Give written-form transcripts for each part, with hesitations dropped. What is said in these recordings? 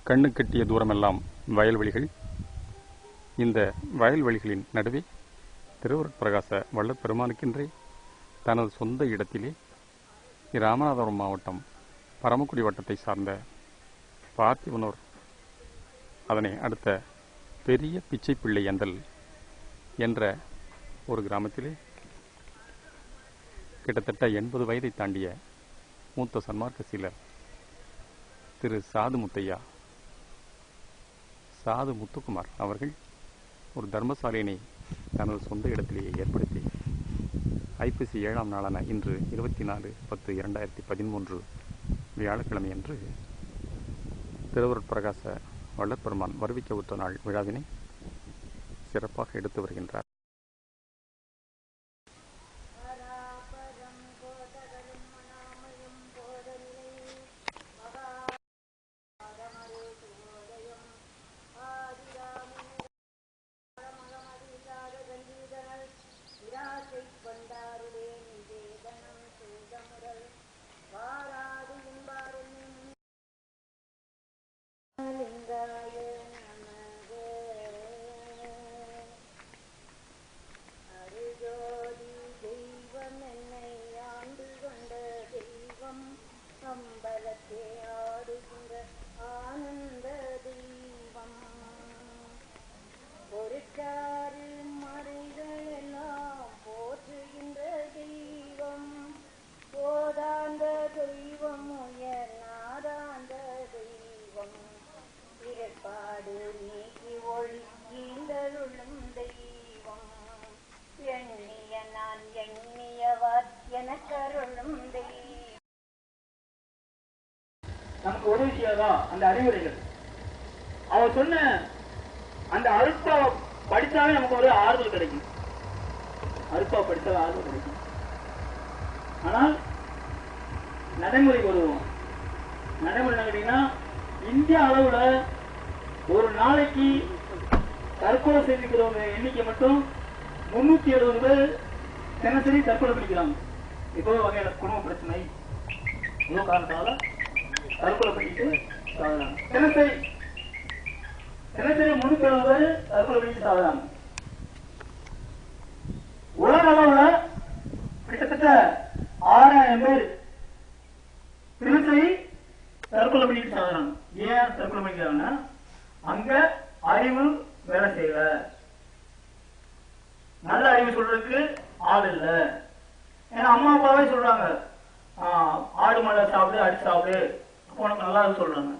கண்ணு கெட்டிய தூரமெல்லாம் வயல்வெளிகள். இந்த வயல்வெளிகளின் நடுவே திருவருட்பிரகாச வள்ளற் பெருமானுக்கென்றே தனது சொந்த இடத்திலே ராமநாதபுரம் மாவட்டம் பரமக்குடி வட்டத்தை சார்ந்த பார்த்திபனூர், அதனை அடுத்த பெரிய பிச்சைப்பிள்ளை எந்தல் என்ற ஒரு கிராமத்திலே கிட்டத்தட்ட 80 வயதை தாண்டிய மூத்த சன்மார்க்க சீலர் திரு சாது முத்தையா, சாது முத்துக்குமார் அவர்கள் ஒரு தர்மசாலையினை தனது சொந்த இடத்திலேயே ஏற்படுத்தி ஐப்பசி 7ஆம் நாளான இன்று 24/10/2013 வியாழக்கிழமை அன்று திருவருட்பிரகாச வள்ளற்பெருமான் வருவிக்க உற்ற நாள் விழாவினை சிறப்பாக எடுத்து வருகின்றார். நமக்கு உதவி செய்யாதான் அந்த அறிவுரைகள். அவர் சொன்ன அந்த அருப்பா படித்தாலே நமக்கு ஒரு ஆறுதல் கிடைக்கும். அருப்பா படித்தால் ஆறுதல் கிடைக்கும். ஆனால் நடைமுறை வருவோம். நடைமுறை கேட்டீங்கன்னா, இந்திய அளவுல ஒரு நாளைக்கு தற்கொலை செய்திருக்கிறவங்க எண்ணிக்கை மட்டும் 370 பேர் தினசரி தற்கொலை பண்ணிக்கிறாங்க. ஏதோ வகையான குடும்ப பிரச்சனை, ஏதோ காரணத்தால தற்கொலை பண்ணிட்டு தினசரி 370 பேர் தற்கொலை பண்ணிட்டு சாகுறாங்க. உலக அளவுல கிட்டத்தட்ட 6000 பேர் தினசரி தற்கொலை பண்ணிட்டு சாகுறாங்க. ஏன் தற்கொலை பண்ணிக்கிறாங்கன்னா, அங்க அறிவு வேலை செய்யல, நல்ல அறிவு சொல்றதுக்கு ஆள் இல்ல. ஏன்னா அம்மா அப்பாவே சொல்றாங்க, ஆடு மாடு சாப்பிடு, அடி சாப்பிடு, உனக்கு நல்லா சொல்றாங்க.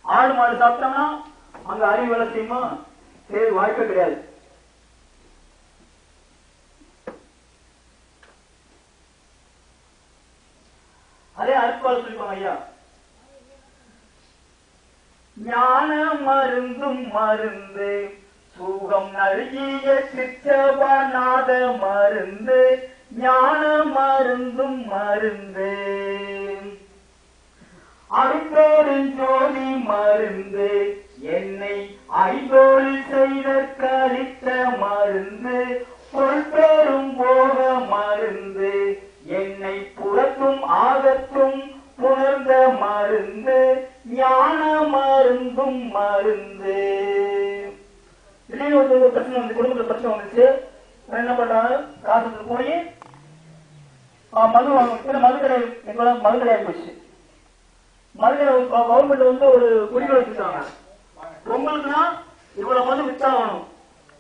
ஆடு மாடு சாப்பிட்டோம்னா அங்க அறிவு வேலை செய்யுமா? சரி, வாய்ப்பே கிடையாது. அதே அருட்பால் சொல்லிப்பாங்க ஐயா, ஞான மருந்தும் மருந்து சுகம் நல்கிய சிற்றபநாத மருந்து, ஞான மருந்தும் மருந்து அரும்பெருஞ்சோதி மருந்து, என்னை ஐந்தோளில் செய்த கழித்த மருந்து, பொருட்பெரும் போக மருந்து, என்னை புறத்தும் ஆகத்தும் புணர்ந்த மருந்து, ஞான மருந்தும் மருந்து. திடீர்னு ஒரு பிரச்சனை வந்து, குடும்பத்துல பிரச்சனை வந்துச்சு. என்ன பண்றாங்க, காசு போய் மது வாங்க. மது கடை எங்களோட மது கடையாகி போச்சு. மது கடை கவர்மெண்ட் வந்து ஒரு குறிக்கோள் வச்சுட்டாங்க, உங்களுக்குன்னா இவ்வளவு மது வித்தாகணும்,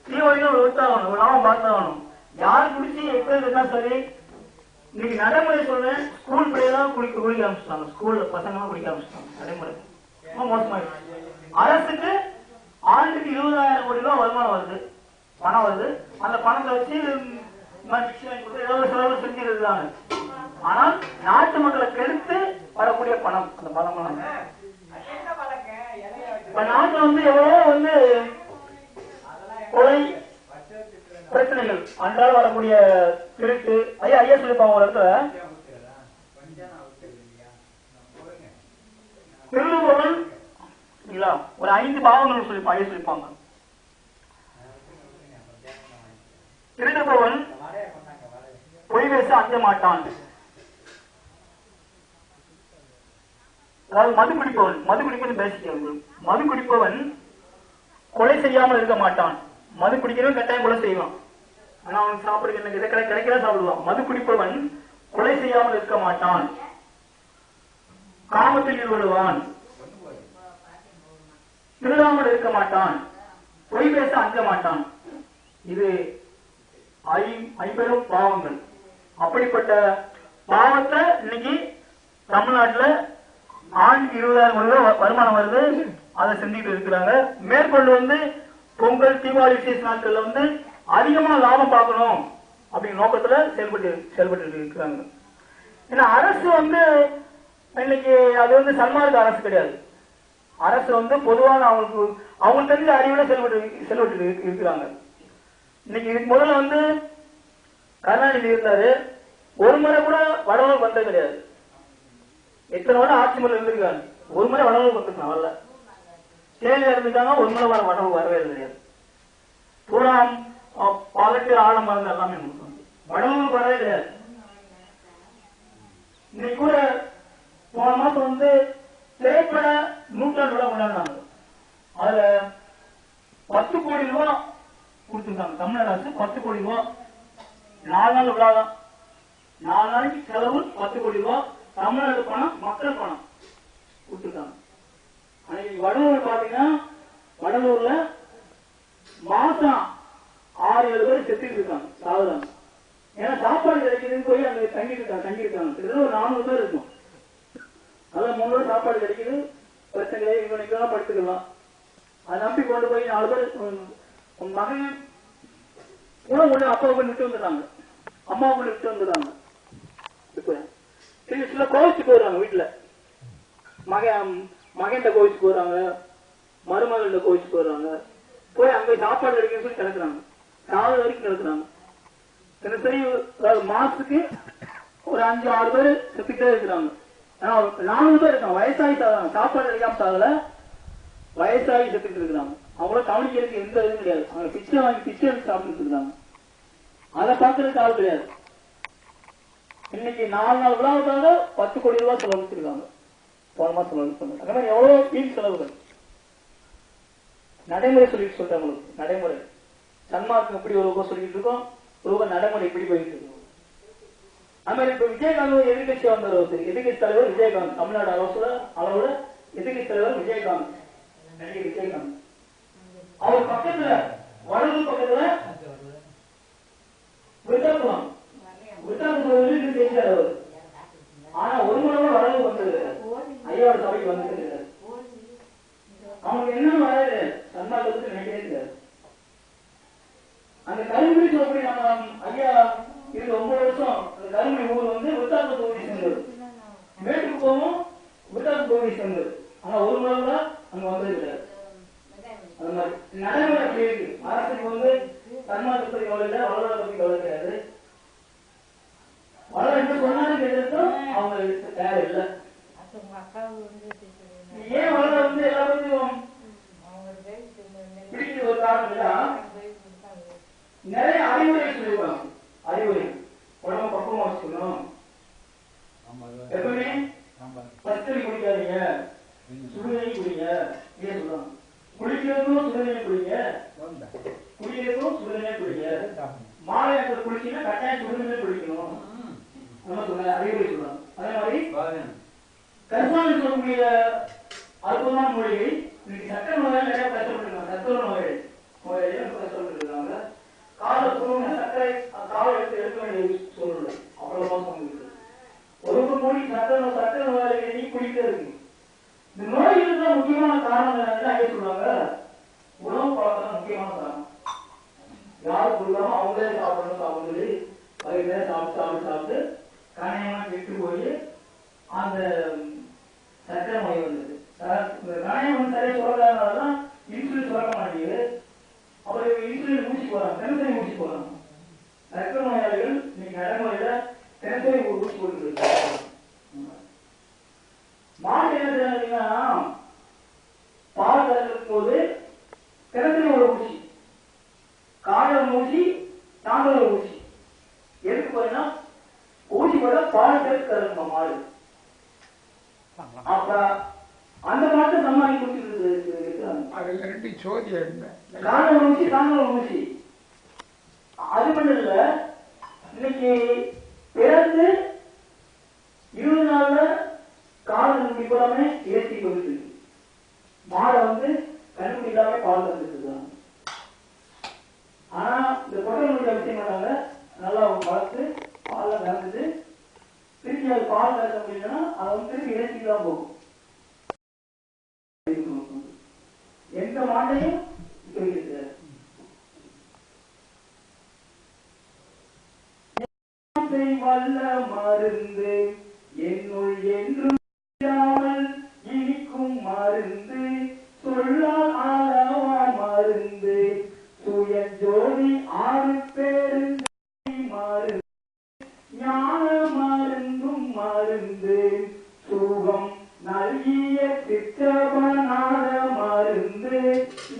தீபாவளிக்கு இவ்வளவு வித்தாகணும், லாபம் பார்த்தாகணும். யார் குடிச்சு எப்ப சரி. இன்னைக்கு நடைமுறை சொல்றேன், ஸ்கூல் பிள்ளைதான் குடிக்க ஆரம்பிச்சிட்டாங்க. ஸ்கூல்ல பசங்க குடிக்க ஆரம்பிச்சிட்டாங்க. நடைமுறை ரொம்ப மோசமாயிடுச்சு. அரசுக்கு ஆண்டுக்கு 20,000 கோடி ரூபாய் வருமானம் வருது, பணம் வருது. அந்த பணத்தை வச்சு ஏதாவது செலவு செஞ்சிருக்காங்க. ஆனால் நாட்டு மக்களை கெடுத்து வரக்கூடிய பணம், அந்த பணம் இப்ப நாட்டுல வந்து எவ்வளவோ வந்து கொலை பிரச்சனைகள், அன்றாட வரக்கூடிய திருட்டு. ஐயா சொல்லிப்பாங்க ஒரு இடத்துல, திருடுபவன் ஒரு 5 பாவங்கள் சொல்லிப்பாங்க. ஐயா சொல்லிப்பாங்க, திருடுபவன் பொய் பேச அஞ்ச மாட்டான். அதாவது மது பிடிப்பவன் பேசிக்க மது குடிப்பவன் கொலை செய்யாமல் இருக்க மாட்டான். மது குடிக்கிறவன் கட்டாயம் கொலை செய்வான். ஆனா அவனுக்கு சாப்பிடுறது என்ன கிடைக்கிறா சாப்பிடுவான். மது குடிப்பவன் கொலை செய்யாமல் இருக்க மாட்டான். காமத்தில் ஈடுபடுவான். திருடாமல் இருக்க மாட்டான். பொய் பேச அஞ்ச மாட்டான். இது ஐம்பெரும் பாவங்கள். அப்படிப்பட்ட பாவத்தை இன்னைக்கு தமிழ்நாட்டில் ஆண்டுக்கு 20,000 ரூபாய் வருமானம் வருது. அதை செஞ்சுட்டு இருக்கிறாங்க. மேற்கொண்டு பொங்கல் தீபாவளி விசேஷ நாட்கள்ல அதிகமா லாபம் பார்க்கணும் அப்படிங்கிற நோக்கத்துல செயல்பட்டு இருக்கிறாங்க. ஏன்னா அரசு இன்னைக்கு அது சன்மார்க்க அரசு கிடையாது. அரசு பொதுவான அவங்களுக்கு தெரிஞ்ச அறிவுல செயல்பட்டு இருக்கிறாங்க. இன்னைக்கு இதுக்கு முதல்ல கருணாநிதி இருந்தாரு. ஒரு முறை கூட வடலூர் வந்தது கிடையாது. எத்தனை வருடம் ஆட்சி முறை இருந்திருக்காங்க. ஒரு முறை வடலூர் வந்துருக்காங்க. வரல. தேவையா இருந்துட்டாங்க. ஒரு முறை வடலூர் வரவே கிடையாது. பூரா பாலட்டு ஆழம் மருந்து எல்லாமே வடலூர் வரவே கிடையாது. இன்னைக்கு கூட போன மாசம் திரைப்பட 100ஆண்டு விழா கொண்டாடினாங்க. அதுல 10 கோடி ரூபாய் கொடுத்திருக்காங்க. தமிழ்நாடு அரசு 10 கோடி ரூபாய். 4 நாள் விழா தான். 4 நாளைக்கு செலவு 10 கோடி ரூபாய். தமிழ்நாடு பணம், மக்கள் பணம் கொடுத்திருக்காங்க. அன்னைக்கு வடலூர் பாத்தீங்கன்னா, வடலூர்ல மாசம் 6-7 பேர் செத்துட்டு இருக்காங்க, சாகுறாங்க. ஏன்னா சாப்பாடு கிடைக்குதுன்னு போய் அங்க தங்கியிருக்காங்க. கிட்டத்தட்ட ஒரு 400 பேர் இருக்கும். அதான் 3 பேர் சாப்பாடு கிடைக்குது, பிரச்சனை இவனுக்கு படுத்துக்கலாம். அதை நம்பி கொண்டு போய் 4 பேர் மகன் கூட ஒண்ணு அப்பாவை கொண்டு விட்டு வந்துடுறாங்க, அம்மாவை கொண்டு விட்டு வந்துடுறாங்க. இப்ப சில கோவிச்சு போடுறாங்க. வீட்டுல மகன்கிட்ட கோவிச்சு போடுறாங்க, மருமகள்கிட்ட கோவிச்சு போடுறாங்க. போய் அங்க சாப்பாடு கிடைக்குன்னு சொல்லி கிடக்குறாங்க. 4 வரைக்கும் கிடக்குறாங்க. சரி, மாசத்துக்கு ஒரு 5-6 பேர் செத்துக்கிட்டே இருக்கிறாங்க. 4 பேர் இருக்காங்க. வயசாகி சாப்பாடு கிடைக்காம சாகல, வயசாகி செத்துக்கிட்டு இருக்கிறாங்க. அவங்கள கவனிக்கிறதுக்கு எந்த இதுவும் கிடையாது. அவங்க பிச்சை எடுத்து சாப்பிட்டு இருக்காங்க. அதை பார்க்கறதுக்கு ஆள் கிடையாது. இன்னைக்கு 4 நாள் விழாவுக்காக 10 கோடி ரூபாய் செலவழிச்சிருக்காங்க. போன மாசம் செலவு. அந்த மாதிரி எவ்வளவு வீண் செலவுகள். நடைமுறை சொல்லிட்டு சொல்றாங்க. நடைமுறை சன்மார்க்கம் எப்படி ஒரு ரூபாய் சொல்லிட்டு இருக்கோம், ரூபாய் நடைமுறை இப்படி போயிட்டு இருக்கோம். அது மாதிரி இப்ப விஜயகாந்த் எதிர்கட்சி வந்தவர், எதிர்கட்சி தலைவர் விஜயகாந்த், தமிழ்நாடு அளவுல எதிர்கட்சி தலைவர் விஜயகாந்த், நடிகர் விஜயகாந்த். அவர் பக்கத்துல வடலூர் பக்கத்துல விருத்தாக்குளம் செய்கிறார் அவர். ஆனா ஒரு முறை வடலூர் வந்தது ஐயாவோட சபைக்கு வந்து அவனுக்கு என்னன்னு வராது, சன்மார்க்கத்துக்கு நினைக்கிறே இருக்காரு. அந்த கருங்குடி சொல்லக்கூடிய நம்ம ஐயா இது 9 வருஷம் அந்த கருங்குடி ஊர் விருத்தாக்குளம் தொகுதி சேர்ந்தது. மேட்டுக்கு போவோம் விருத்தாக்குளம் தொகுதி சேர்ந்தது. ஆனா ஒரு முறை கூட அங்க வந்தது கிடையாது. அந்த மாதிரி நடைமுறை அப்படி இருக்கு. அரசுக்கு சன்மார்க்கத்தை பத்தி கவலை இல்லை, வளர்வதை பத்தி கவலை கிடையாது. வளர என்று சொன்னாலும் எதிர்த்தும் அவங்க தயார் இல்லை. ஏன் வளர எல்லாத்தையும் பிடிக்கிற ஒரு காரணம் இல்ல, நிறைய அறிவுரை சொல்லிருக்காங்க. அறிவுரை உடம்பு பக்குவமா வச்சுக்கணும், எப்பவுமே பச்சடி குடிக்காதீங்க, சுடுதண்ணி குடிங்க, இதே சொல்லுவாங்க. குளிக்கிறதுக்கும் சுடுதண்ணி குடிங்க, குடிக்கிறதுக்கும் சுடுதண்ணி குடிங்க, மாலை நேரத்தில் குளிச்சீங்கன்னா கட்டாயம் சுடுதண்ணி குடிக்கணும் சொன்ன அறிவுரை சொல்றாங்க. அதே மாதிரி கருப்பாளி சொல்லக்கூடிய அற்புதமான மொழியை இன்னைக்கு சக்கர நோயால் நிறைய கஷ்டப்பட்டுருக்காங்க. சக்கர நோயாளிகள் கஷ்டப்பட்டு இருக்காங்க. காலை சுருங்க சக்கரை காலை எடுக்க வேண்டிய சொல்லணும். அவ்வளவு மோசம் இருக்கு. ஒரு மொழி சக்கர நோயாளிகள் நீ குடிக்கிட்டே இருக்கு. இந்த நோய்களுக்கு தான் முக்கியமான காரணம் என்னன்னு சொல்றாங்க. உணவு பழக்கம் தான் முக்கியமான காரணம். யாரும் கொடுக்காம அவங்களே சாப்பிடணும் சொல்லி வயிறு சாப்பிட்டு கணையமா கெட்டு போய் அந்த சக்கரை நோய் வந்தது. கணையம் சரியா சுரக்காதனாலதான் இன்சுலின் சுரக்க மாட்டேங்குது. அப்புறம் இன்சுலின் ஊசி போறாங்க, தினசரி ஊசி போறாங்க. சக்கரை நோயாளிகள் இன்னைக்கு நடைமுறையில தினசரி ஊசி போட்டு இருக்காங்க. மாட்டு என்ன தெரியாதுன்னா பால் கறக்கும் போது தினசரி ஒரு ஊசி, காலை ஊசி, தாண்டல ஊசி. எதுக்கு போறீங்கன்னா ஊசி போட பால் சேர்த்து கறக்குமா மாடு. அப்ப அந்த பாட்டை சம்மாதி கொடுத்துருக்காங்க. அதுல 2 ஜோதி காரணம் ஊசி காரணம் ஊசி. அது மட்டும் இல்ல, இன்னைக்கு பிறந்து 20 நாள்ல காலம் முடிப்பதாமே ஏற்றி கொடுத்து மாடை கண்டுபிடி இல்லாம பால் தந்துட்டு இருக்காங்க. ஆனா இந்த கொட்டை விஷயம் பண்ணாங்க, நல்லா வளர்த்து பால்ல கலந்துட்டு திருப்பி அது பால் கலக்க முடியலன்னா அதை திருப்பி இறைச்சிக்கு தான் போகும். எந்த மாட்டையும் வல்ல மருந்து என்னுள் என்றும் இனிக்கும் மருந்து சொல்லால் ஆளவா மருந்து சுய ஜோதி 6 பேருந்து மருந்து ஞான மருந்தும் மருந்து சுகம் நல்கிய சித்தபநாத மருந்து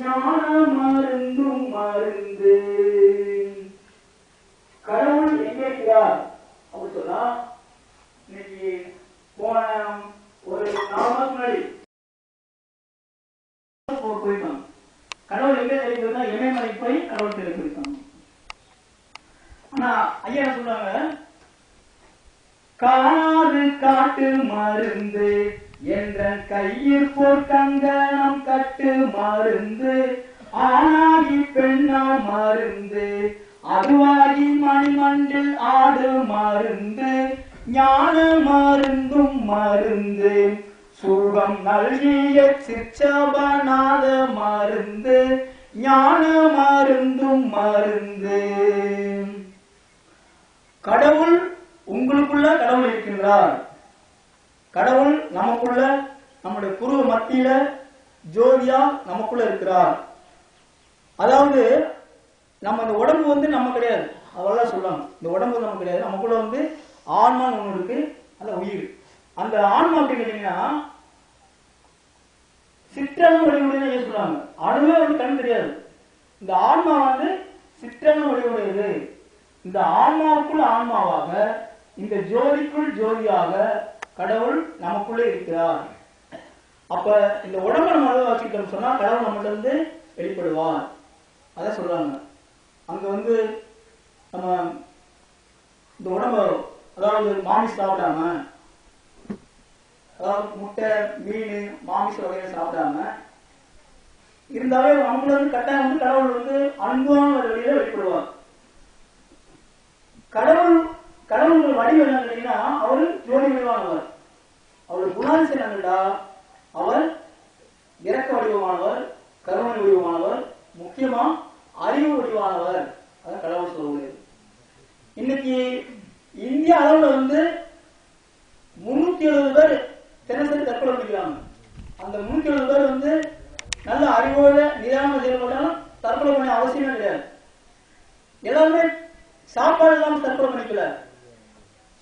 ஞான மருந்தும் மருந்து. கடவுள் எங்கே இருக்கிறார் அப்படி சொன்னா, இன்னைக்கு போன ஒரு 4 மாசம் முன்னாடி போயிருக்காங்க. கடவுள் எங்கே தெரிவிக்கிறதா இமயமலை போய் கடவுள் தெரிவிச்சிருக்காங்க. ஆனா ஐயா சொல்றாங்க, காது காட்டு மருந்து என்ற கையில் போர் கங்கணம் கட்டு மருந்து ஆனாகி பெண்ணா மருந்து அதுவாகி மணிமண்டில் ஆடு மருந்து ஞான மருந்தும் மருந்து சுகம் நல்கிய சிற்றபநாத மருந்து ஞான மருந்தும் மருந்து. கடவுள் உங்களுக்குள்ள கடவுள் இருக்கின்றார். கடவுள் நமக்குள்ள, நம்முடைய புருவ மத்தியில ஜோதியா நமக்குள்ள இருக்கிறார். அதாவது நம்ம இந்த உடம்பு நம்ம கிடையாது, அதெல்லாம் சொல்லுவாங்க. இந்த உடம்பு நம்ம கிடையாது, நமக்குள்ள ஆன்மான்னு ஒண்ணு இருக்கு, அந்த உயிர். அந்த ஆன்மா அப்படி கேட்டீங்கன்னா சிற்றணு வடிவுடையது சொல்லுவாங்க. அணுவே கண் தெரியாது. இந்த ஆன்மா சிற்றணு வடிவுடையது. இந்த ஆன்மாவுக்குள் ஆன்மாவாக, இந்த ஜோதிக்குள் ஜோதியாக கடவுள் நமக்குள்ளே இருக்கிறார். அப்ப இந்த உடம்பை நம்ம அளவாக்கிட்டோம் சொன்னா கடவுள் நம்மகிட்ட இருந்து வெளிப்படுவார். அதான் சொல்றாங்க. அங்க நம்ம இந்த உடம்ப, அதாவது மாமிசம் சாப்பிடாம, அதாவது முட்டை மீன் மாமிச வகையை சாப்பிடாம இருந்தாலே நம்மள கட்டாயம் கடவுள் அன்பான ஒரு வழியில வெளிப்படுவார். கடவுள் வடிவம் என்ன கேட்டீங்கன்னா, அவரு ஜோதி வடிவானவர். அவர் குணாதிசயம் என்னடா, அவர் இறக்க வடிவமானவர், கருணை வடிவமானவர், முக்கியமா அறிவு வடிவானவர். அதான் கடவுள் சொல்ல முடியாது. இன்னைக்கு இந்திய அளவுல 370 பேர் தினசரி தற்கொலை பண்ணிக்கிறாங்க. அந்த 370 பேர் நல்ல அறிவோட நிதானமா செயல்பட்டாலும் தற்கொலை பண்ண அவசியமே கிடையாது. எல்லாருமே சாப்பாடு இல்லாம தற்கொலை பண்ணிக்கல,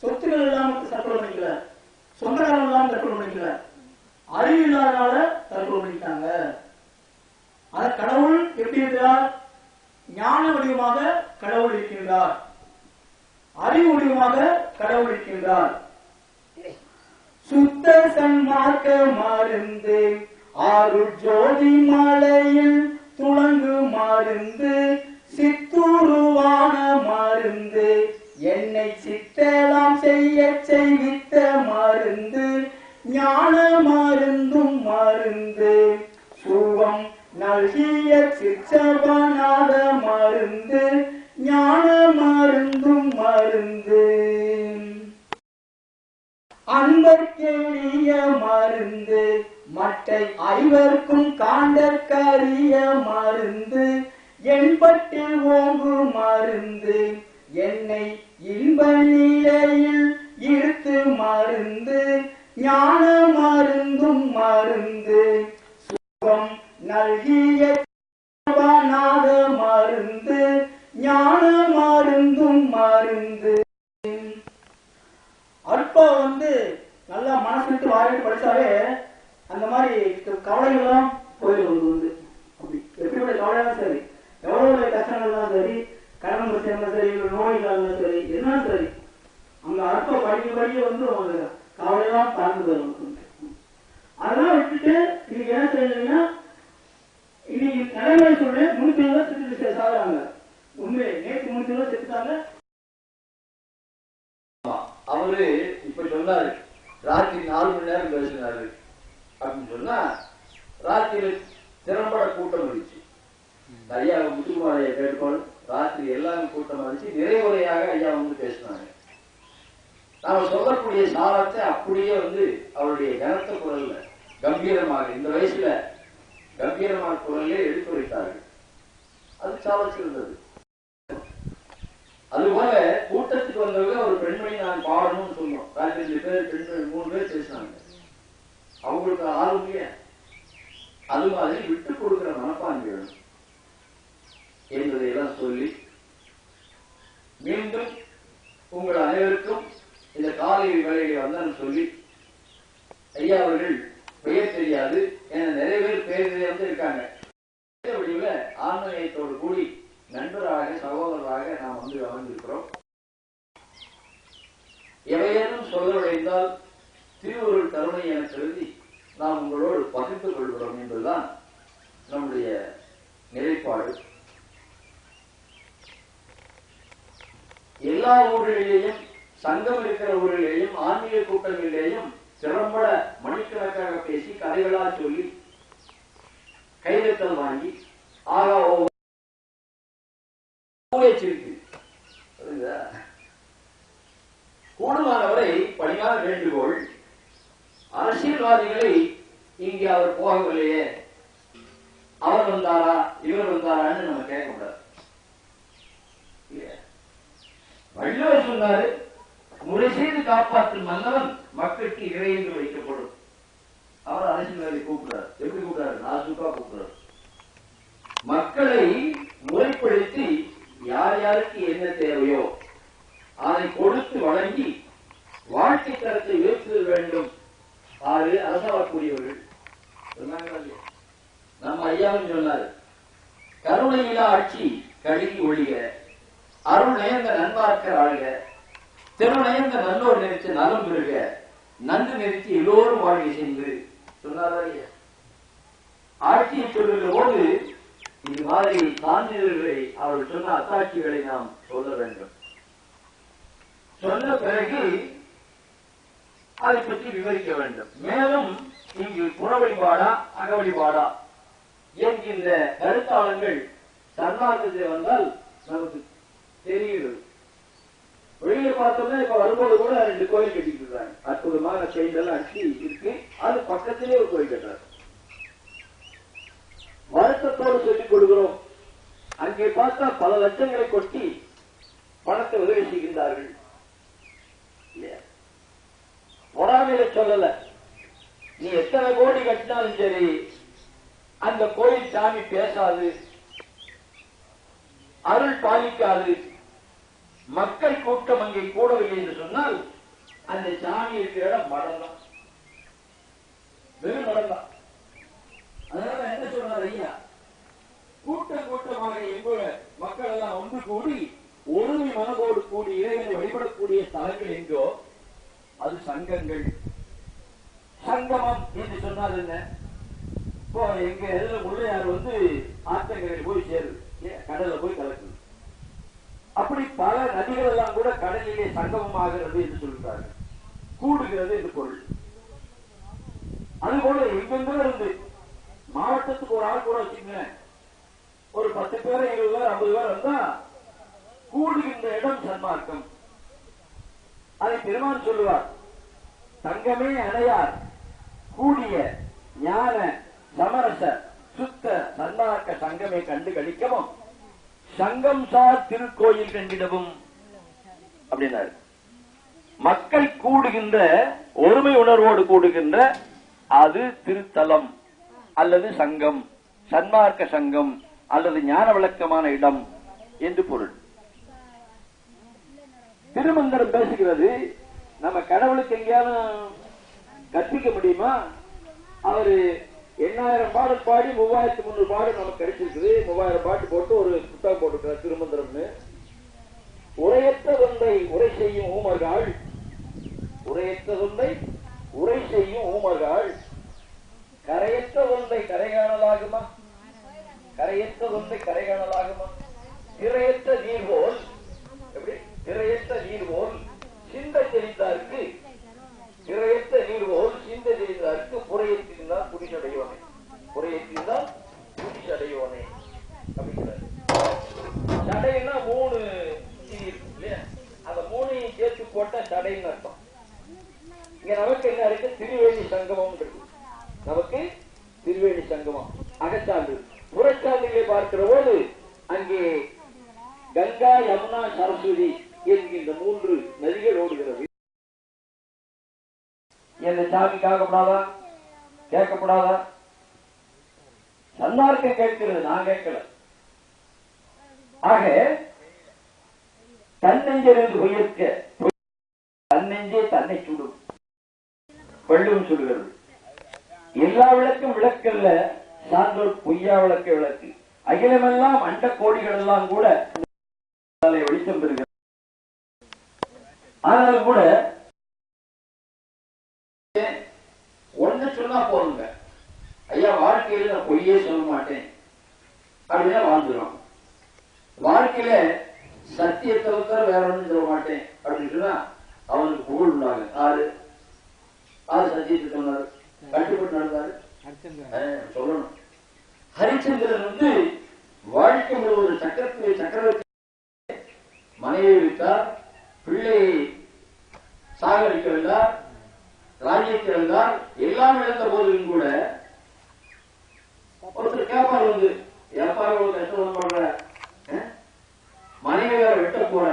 சொத்துக்கள் இல்லாம தற்கொலை பண்ணிக்கல, சொந்தக்காரன் இல்லாம தற்கொலை பண்ணிக்கல, அறிவு இல்லாதனால தற்கொலை பண்ணிட்டாங்க. அத கடவுள் எப்படி இருக்கிறார்? ஞான வடிவமாக கடவுள் இருக்கின்றார், அறிவு வடிவமாக கடவுள் இருக்கின்றார். சுத்த சன்மார்க்க மருந்து ஆருள் ஜோதி மலையில் துளங்கு மருந்து சித்துருவான மருந்து என்னை சித்தலாம் செய்ய செய்வித்த மருந்து ஞான மருந்தும் மருந்து சுகம் நல்கிய சிற்றபநாத மருந்து ஞான மருந்தும் மருந்து அன்பர்க்கெளிய மருந்து மற்றை ஐவர்க்கும் காண்டற்கரிய மருந்து என்பட்டில் ஓங்கு மருந்து என்னை இன்ப நிலையில் இழுத்து மருந்து ஞான மருந்தும் மருந்து சுகம் நல்கிய நாத மருந்து ஞான மருந்தும் மருந்து. அற்ப நல்லா மனசு விட்டு வாயிட்டு படிச்சாலே அந்த மாதிரி கவலைகள்லாம் போயிடும். அப்படி எப்படிப்பட்ட கவலையா சரி, எவ்வளவு கஷ்டங்கள்லாம் சரி, கடன் பிரச்சனை சரி, நோய்கள் சரி, என்ன சரி, அங்க அற்ப படிக்க படிக்க உங்களுக்கு கவலையெல்லாம் பறந்து வரும். அதெல்லாம் விட்டுட்டு இன்னைக்கு என்ன செய்யறீங்கன்னா இன்னைக்கு நடைமுறை சொல்றேன் 320 செத்து சாகுறாங்க. உண்மை நேற்று 320 செத்துட்டாங்க. அவரு இப்ப சொன்னாரு ராத்திரி 4 மணி நேரம் பேசினாரு அப்படின்னு சொன்னா ராத்திரி திறம்பட கூட்டம் இருந்துச்சு. ஐயா முத்துக்குமாரைய கேட்கணும் ராத்திரி எல்லாமே கூட்டம் இருந்துச்சு. நிறைவுரையாக ஐயா வந்து பேசினாங்க. நாம சொல்லக்கூடிய சாரத்தை அப்படியே வந்து அவருடைய கனத்த குரல்ல கம்பீரமாக இந்த வயசுல கம்பீரமான குரலே எடுத்துரைத்தார்கள். அது சாலச்சிருந்தது. அதுபோல கூட்டத்துக்கு வந்தவங்க ஒரு பெண்மணி நான் பாடணும்னு சொன்னோம். 2 பேர் பெண்மணி 3 பேர் பேசினாங்க. அவங்களுக்கு ஆளுமைய அது மாதிரி விட்டுக் கொடுக்கிற மனப்பான்மை வேணும் என்பதையெல்லாம் சொல்லி மீண்டும் உங்கள் அனைவருக்கும் இந்த காலை வேலையை வந்தான்னு சொல்லி ஐயா அவர்கள் பெயர் தெரியாது என நிறைய பேர் பெயர் தெரியாம இருக்காங்க. ஆன்மீகத்தோடு கூடி நண்பராக சகோதரராக நாம் வந்து அமர்ந்திருக்கிறோம். எவையேனும் சொல்ல விளைந்தால் திருவருள் கருணை என கருதி நாம் உங்களோடு பகிர்ந்து கொள்கிறோம் என்பதுதான் நம்முடைய நிலைப்பாடு. எல்லா ஊர்களிலேயும் சங்கம் இருக்கிற ஊரிலேயும் ஆன்மீக கூட்டங்களிலேயும் திறம்பட மணிக்கணக்காக பேசி கதைகளா சொல்லி கைதட்டல் வாங்கி கூடுமானவரை பணியார வேண்டுகோள். அரசியல்வாதிகளை இங்கே அவர் போகவில்லையே, அவர் வந்தாரா இவர் வந்தாரான்னு நம்ம கேட்கக்கூடாது. வள்ளுவர் சொன்னாரு, முறை செய்து காப்பாற்றும் மன்னவன் மக்களுக்கு இறையென்று வைக்கப்படும். அவர் அரசியல்வாதி கூப்பிடுறாரு. எப்படி கூப்பிடுறாரு? நாசுக்கா கூப்பிடுறாரு. மக்களை முறைப்படுத்தி யார் யாருக்கு என்ன தேவையோ அதை கொடுத்து வழங்கி வாழ்க்கை தரத்தை உயர்த்த வேண்டும். ஆறு அரசாளக்கூடியவர்கள் சொன்னாங்க. நம்ம ஐயாவும் சொன்னார், கருணையிலா ஆட்சி கழுகி ஒழிக, அருள் நேர்ந்த நண்பார்க்க ஆழ்க, திருநயந்த நல்லோர் நிறுத்தி நலம் பெறுக, நன்று நிறுத்தி எல்லோரும் வாழ்க்கை செய்து சொன்னார். ஆட்சியை சொல்லுகிற போது இது மாதிரி சான்றிதழ்களை அவர்கள் சொன்ன அத்தாட்சிகளை நாம் சொல்ல வேண்டும். சொன்ன பிறகு அதை பற்றி விவரிக்க வேண்டும். மேலும் இங்கு புற வழிபாடா அக வழிபாடா என்கின்ற கருத்தாளங்கள் சன்மார்க்கத்தில் வந்தால் நமக்கு தெரிகிறது. வெளியே பார்த்தோம்னா இப்ப வரும்போது கூட 2 கோயில் கட்டிட்டு இருக்காங்க. அற்புதமான பெயிண்டெல்லாம் அடிச்சு இருக்கு. அது பக்கத்திலே ஒரு கோயில் கட்டுறாரு. வருத்தத்தோடு சொல்லிக் கொடுக்கிறோம். அங்கே பார்த்தா பல லட்சங்களை கொட்டி பணத்தை உதவி செய்கின்றார்கள். பொறாமையில சொல்லல, நீ எத்தனை கோடி கட்டினாலும் சரி அந்த கோயில் சாமி பேசாது, அருள் பாலிக்காது, மக்கள் கூட்டம் அங்கே கூடவில்லை என்று சொன்னால் அந்த சாமி இருக்கிற இடம் மடம் தான், வெறும் மடம் தான். அதனால என்ன சொன்னார் ஐயா, கூட்டம் கூட்டமாக எங்க மக்கள் எல்லாம் ஒன்று கூடி ஒருமை மனதோடு கூடி இறைவனை வழிபடக்கூடிய ஸ்தலங்கள் எங்கோ அது சங்கங்கள். சங்கமம் என்று சொன்னால் என்ன? இப்போ எங்க இதுல முள்ளையார் வந்து ஆத்தங்கரையில் போய் சேருது, கடல்ல போய் கலக்குது. அப்படி பல நதிகள் எல்லாம் கூட கடலிலே சங்கமமாகிறது என்று சொல்கிறார்கள். கூடுகிறது என்று பொருள். அதுபோல எங்கெங்கோ இருந்து மாவட்டத்துக்கு ஒரு ஆள் கூட வச்சுங்க, ஒரு 10 பேர் 20 பேர் 50 பேர் வந்தா கூடுகின்ற இடம் சன்மார்க்கம். அதை பெருமான் சொல்லுவார், தங்கமே அணையார் கூடிய ஞான சமரச சுத்த சன்மார்க்க சங்கமே கண்டு கழிக்கவும் சங்கம் சார் திருக்கோயில் கண்டிடவும் அப்படின்னாரு. மக்கள் கூடுகின்ற ஒருமை உணர்வோடு கூடுகின்ற அது திருத்தலம் அல்லது சங்கம், சன்மார்க்க சங்கம் அல்லது ஞான விளக்கமான இடம் என்று பொருள். திருமந்திரம் பேசுகிறது. நம்ம கடவுளுக்கு எங்கேயாவது கற்பிக்க முடியுமா? அவரு 8000 பாடல் பாடி 3300 பாடல் நமக்கு கிடைச்சிருக்குது. 3000 பாட்டு போட்டு ஒரு புத்தகம் போட்டுருக்கிறார் திருமந்திரம்னு. உரையற்ற தொண்டை உரை செய்யும் ஊமர்கள், உரையற்ற தொண்டை உரை செய்யும் ஊமர்கள் கரையற்ற ஒன்றை கரை காணலாகுமா? கரையற்ற ஒன்றை கரை காணலாகுமா? திரையற்ற நீர் போல், எப்படி திரையற்ற நீர் போல் சிந்த தெரிந்தாருக்கு, திரையற்ற நீர் போல் சிந்த தெரிந்தாருக்கு புறையற்றிருந்தால் குடிசடையோனே, புறையற்றிருந்தால் குடிசடையோனே அப்படிங்கிறார். சடைன்னா 3 இல்லையா? அந்த 3ஐயும் சேர்த்து போட்டா சடைன்னு அர்த்தம். இங்க நமக்கு என்ன இருக்கு? திருவேணி சங்கமம் இருக்கு. நமக்கு திருவேணி சங்கமம் அகச்சான்று. புறச்சான்றுகளை பார்க்கிற போது அங்கே கங்கா, யமுனா, சரஸ்வதி என்கின்ற 3 நதிகள் ஓடுகிறது. எந்த சாமி கேட்கப்படாதா? கேட்கப்படாதா? சன்மார்க்கம் கேட்கிறது, நான் கேட்கல. ஆக தன்னெஞ்சிலிருந்து உயிர்க்க தன்னெஞ்சே தன்னை சுடும், வெள்ளும் சுடுகிறது. எல்லா விளக்கும் விளக்கல்ல, சான்றோர் பொய்யா விளக்க விளக்கு. அகிலமெல்லாம் அண்ட கோடிகள் எல்லாம் கூட வெளிச்சம் பெறுகிறது. ஆனாலும் கூட ஒண்ணு சொன்னா போதுங்க, ஐயா வாழ்க்கையில நான் பொய்யே சொல்ல மாட்டேன் அப்படின்னா வாழ்ந்துடும். வாழ்க்கையில சத்தியத்தை தவிர வேற ஒன்றும் சொல்ல மாட்டேன் அப்படின்னு சொன்னா அவனுக்கு புகழ் உண்டாங்க. ஆறு சத்தியத்தை சொன்னாரு, கட்டுப்பட்டு நடந்தாரு. சொல்லணும், ஹரிச்சந்திரன் வாழ்க்கை ஒரு சக்கரவர்த்தி மனைவியை விட்டார், பிள்ளையை சாகரிக்க வேண்டார், ராஜ்யத்தை இழந்தார். எல்லாம் இழந்த போதிலும் கூட ஒருத்தர் கேட்பார், ஏப்பாரு ஒரு கஷ்டம் பண்ற, மனைவி வேற வெட்ட போற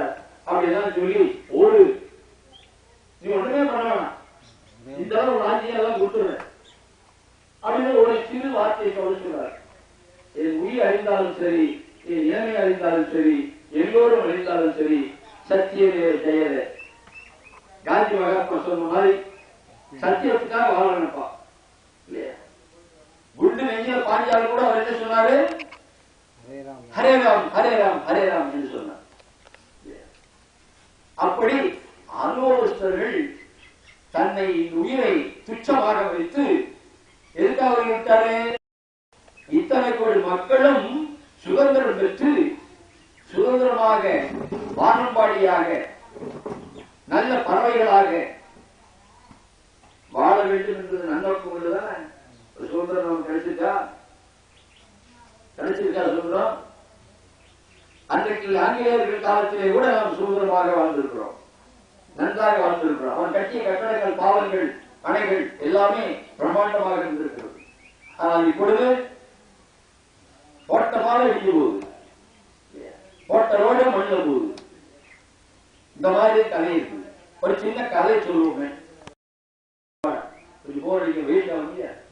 அப்படிதான் சொல்லி ஓடு, நீ ஒண்ணுமே பண்ண வேணாம், இந்த அளவு ராஜ்யம் எல்லாம் கொடுத்துருவேன் அப்படின்னு ஒரு சிறு வார்த்தையை சொல்றார். என் உயிர் அழிந்தாலும் சரி, என் இளமை அழிந்தாலும் சரி, எல்லோரும் அழிந்தாலும் சரி, சத்தியமே ஜெயதே. காந்தி மகாத்மா சொன்ன மாதிரி சத்தியத்துக்காக வாழணும்ப்பா இல்லையா? குண்டு நெஞ்சில பாஞ்சாலும் கூட அவர் என்ன சொன்னாரு? ஹரே ராம் ஹரே ராம் ஹரே ராம் என்று சொன்னார். அப்படி அனுபவஸ்தர்கள் தன்னை உயிரை துச்சமாக வைத்து எதுக்காக விட்டாரு? இத்தனை கோடி மக்களும் சுதந்திரம் பெற்று சுதந்திரமாக வானம்பாடியாக நல்ல பறவைகளாக வாழ வேண்டும் என்பது நன்னோக்கம் உள்ளதானே. சுதந்திரம் நமக்கு கிடைச்சிருக்கா? சுதந்திரம் அன்றைக்கு ஆங்கிலேயர்கள் காலத்திலே கூட நாம் சுதந்திரமாக வாழ்ந்திருக்கிறோம், நன்றாக வாழ்ந்திருக்கிறோம். அவன் கட்டிய கட்டடங்கள், பாலங்கள், அணைகள் எல்லாமே பிரம்மாண்டமாக இருந்திருக்கிறது. ஆனால் இப்பொழுது போட்ட பாலம் இடிஞ்சு போகுது, போட்ட ரோடு மண்ணில் போகுது. இந்த மாதிரி கதை இருக்கு. ஒரு சின்ன கதை சொல்லுவோமே, கொஞ்சம் போர் அடிக்க வெயிட் ஆகும்.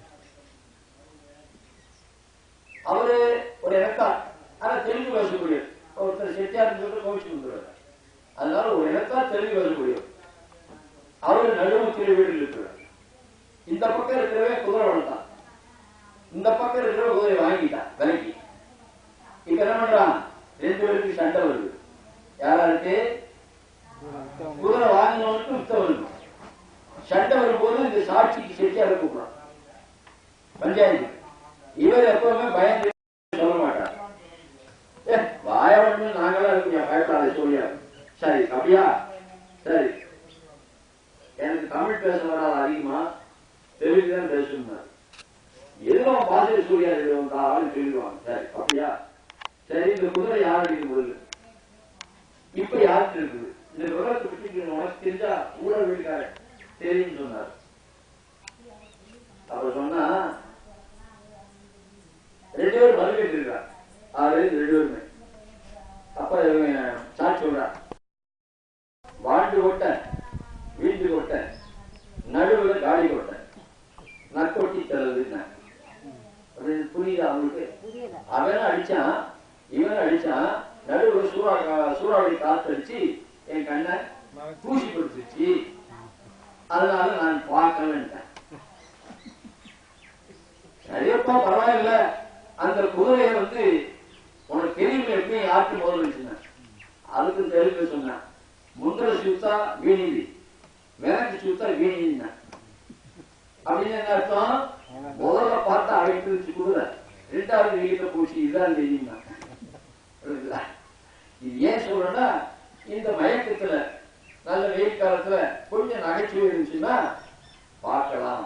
அவரு ஒரு இடத்தார், ஆனா தெலுங்கு பேசக்கூடிய ஒருத்தர் செட்டியாருன்னு சொல்லிட்டு கோவிச்சு வந்துடுவார். அதனால ஒரு இடத்தார் தெலுங்கு பேசக்கூடியவர். அவரு நடுமுத்திரை வீடு இருக்கிறார். இந்த பக்கம் இருக்கிறவே குதிரை வளர்த்தான், இந்த பக்கம் இருக்கிற குதிரை வாங்கிட்டான் விலைக்கு. இப்ப என்ன பண்றான்? 2 பேருக்கு சண்டை வருது. யாராருக்கு? குதிரை வாங்கினவனுக்கு வித்தவனுக்கும் சண்டை வரும்போது இந்த சாட்சிக்கு செட்டியார கூப்பிடுறான் பஞ்சாயத்து. இவர் எப்பவுமே பயந்து சொல்ல மாட்டார். வாயவன் நாங்களாம் இருக்கு, பயப்படாத சொல்லியா. சரி அப்படியா, சரி எனக்கு தமிழ் பேச வராது, அதிகமா தெலுங்கு தான் பேசணும். எதுவும் பாசிய சூர்யா சொல்லிடுவாங்க. சரி அப்படியா, சரி இந்த குதிரை யார் அடிக்க முடியல, இப்ப யாருக்கு இருக்குது இந்த விவரத்தை பற்றி உனக்கு தெரிஞ்சா ஊழ வீட்டுக்காரன் தெரியும் சொன்னார். அப்ப சொன்னா 2 பேரும் வரவேற்று இருக்கார். 2 பேருமே. அப்ப சாட்சி சொல்றார், வாழ்ந்து கொட்ட, வீழ்ந்து கொட்ட, நடுவில் காடி கொட்ட, நக்கொட்டி தருது. புரியுதா அவங்களுக்கு? அவன் அடிச்சான், இவன் அடிச்சான், நடுவில் சூறாவளி காத்தடிச்சு என் கண்ணை தூசி கொடுத்துச்சு, அதனால நான் பார்க்கலன்ட்டேன். சரியப்பா பரவாயில்ல, அந்த குதிரையை உனக்கு தெரியும் எப்படி யாருக்கு முதல் அதுக்கு தெலுங்கு சொன்னேன். முந்திர சுத்தா வீணிதி, வேலைக்கு சுத்தா வீணிதி அப்படின்னு என்ன அர்த்தம்? முதல்ல பார்த்தா அழைத்து குதிரை, 2வது வெயில போச்சு, இதுதான் தெரியுமா? இது ஏன் சொல்றேன்னா, இந்த மயக்கத்துல நல்ல வெயில் காலத்துல கொஞ்சம் நகைச்சுவை இருந்துச்சுன்னா பார்க்கலாம்.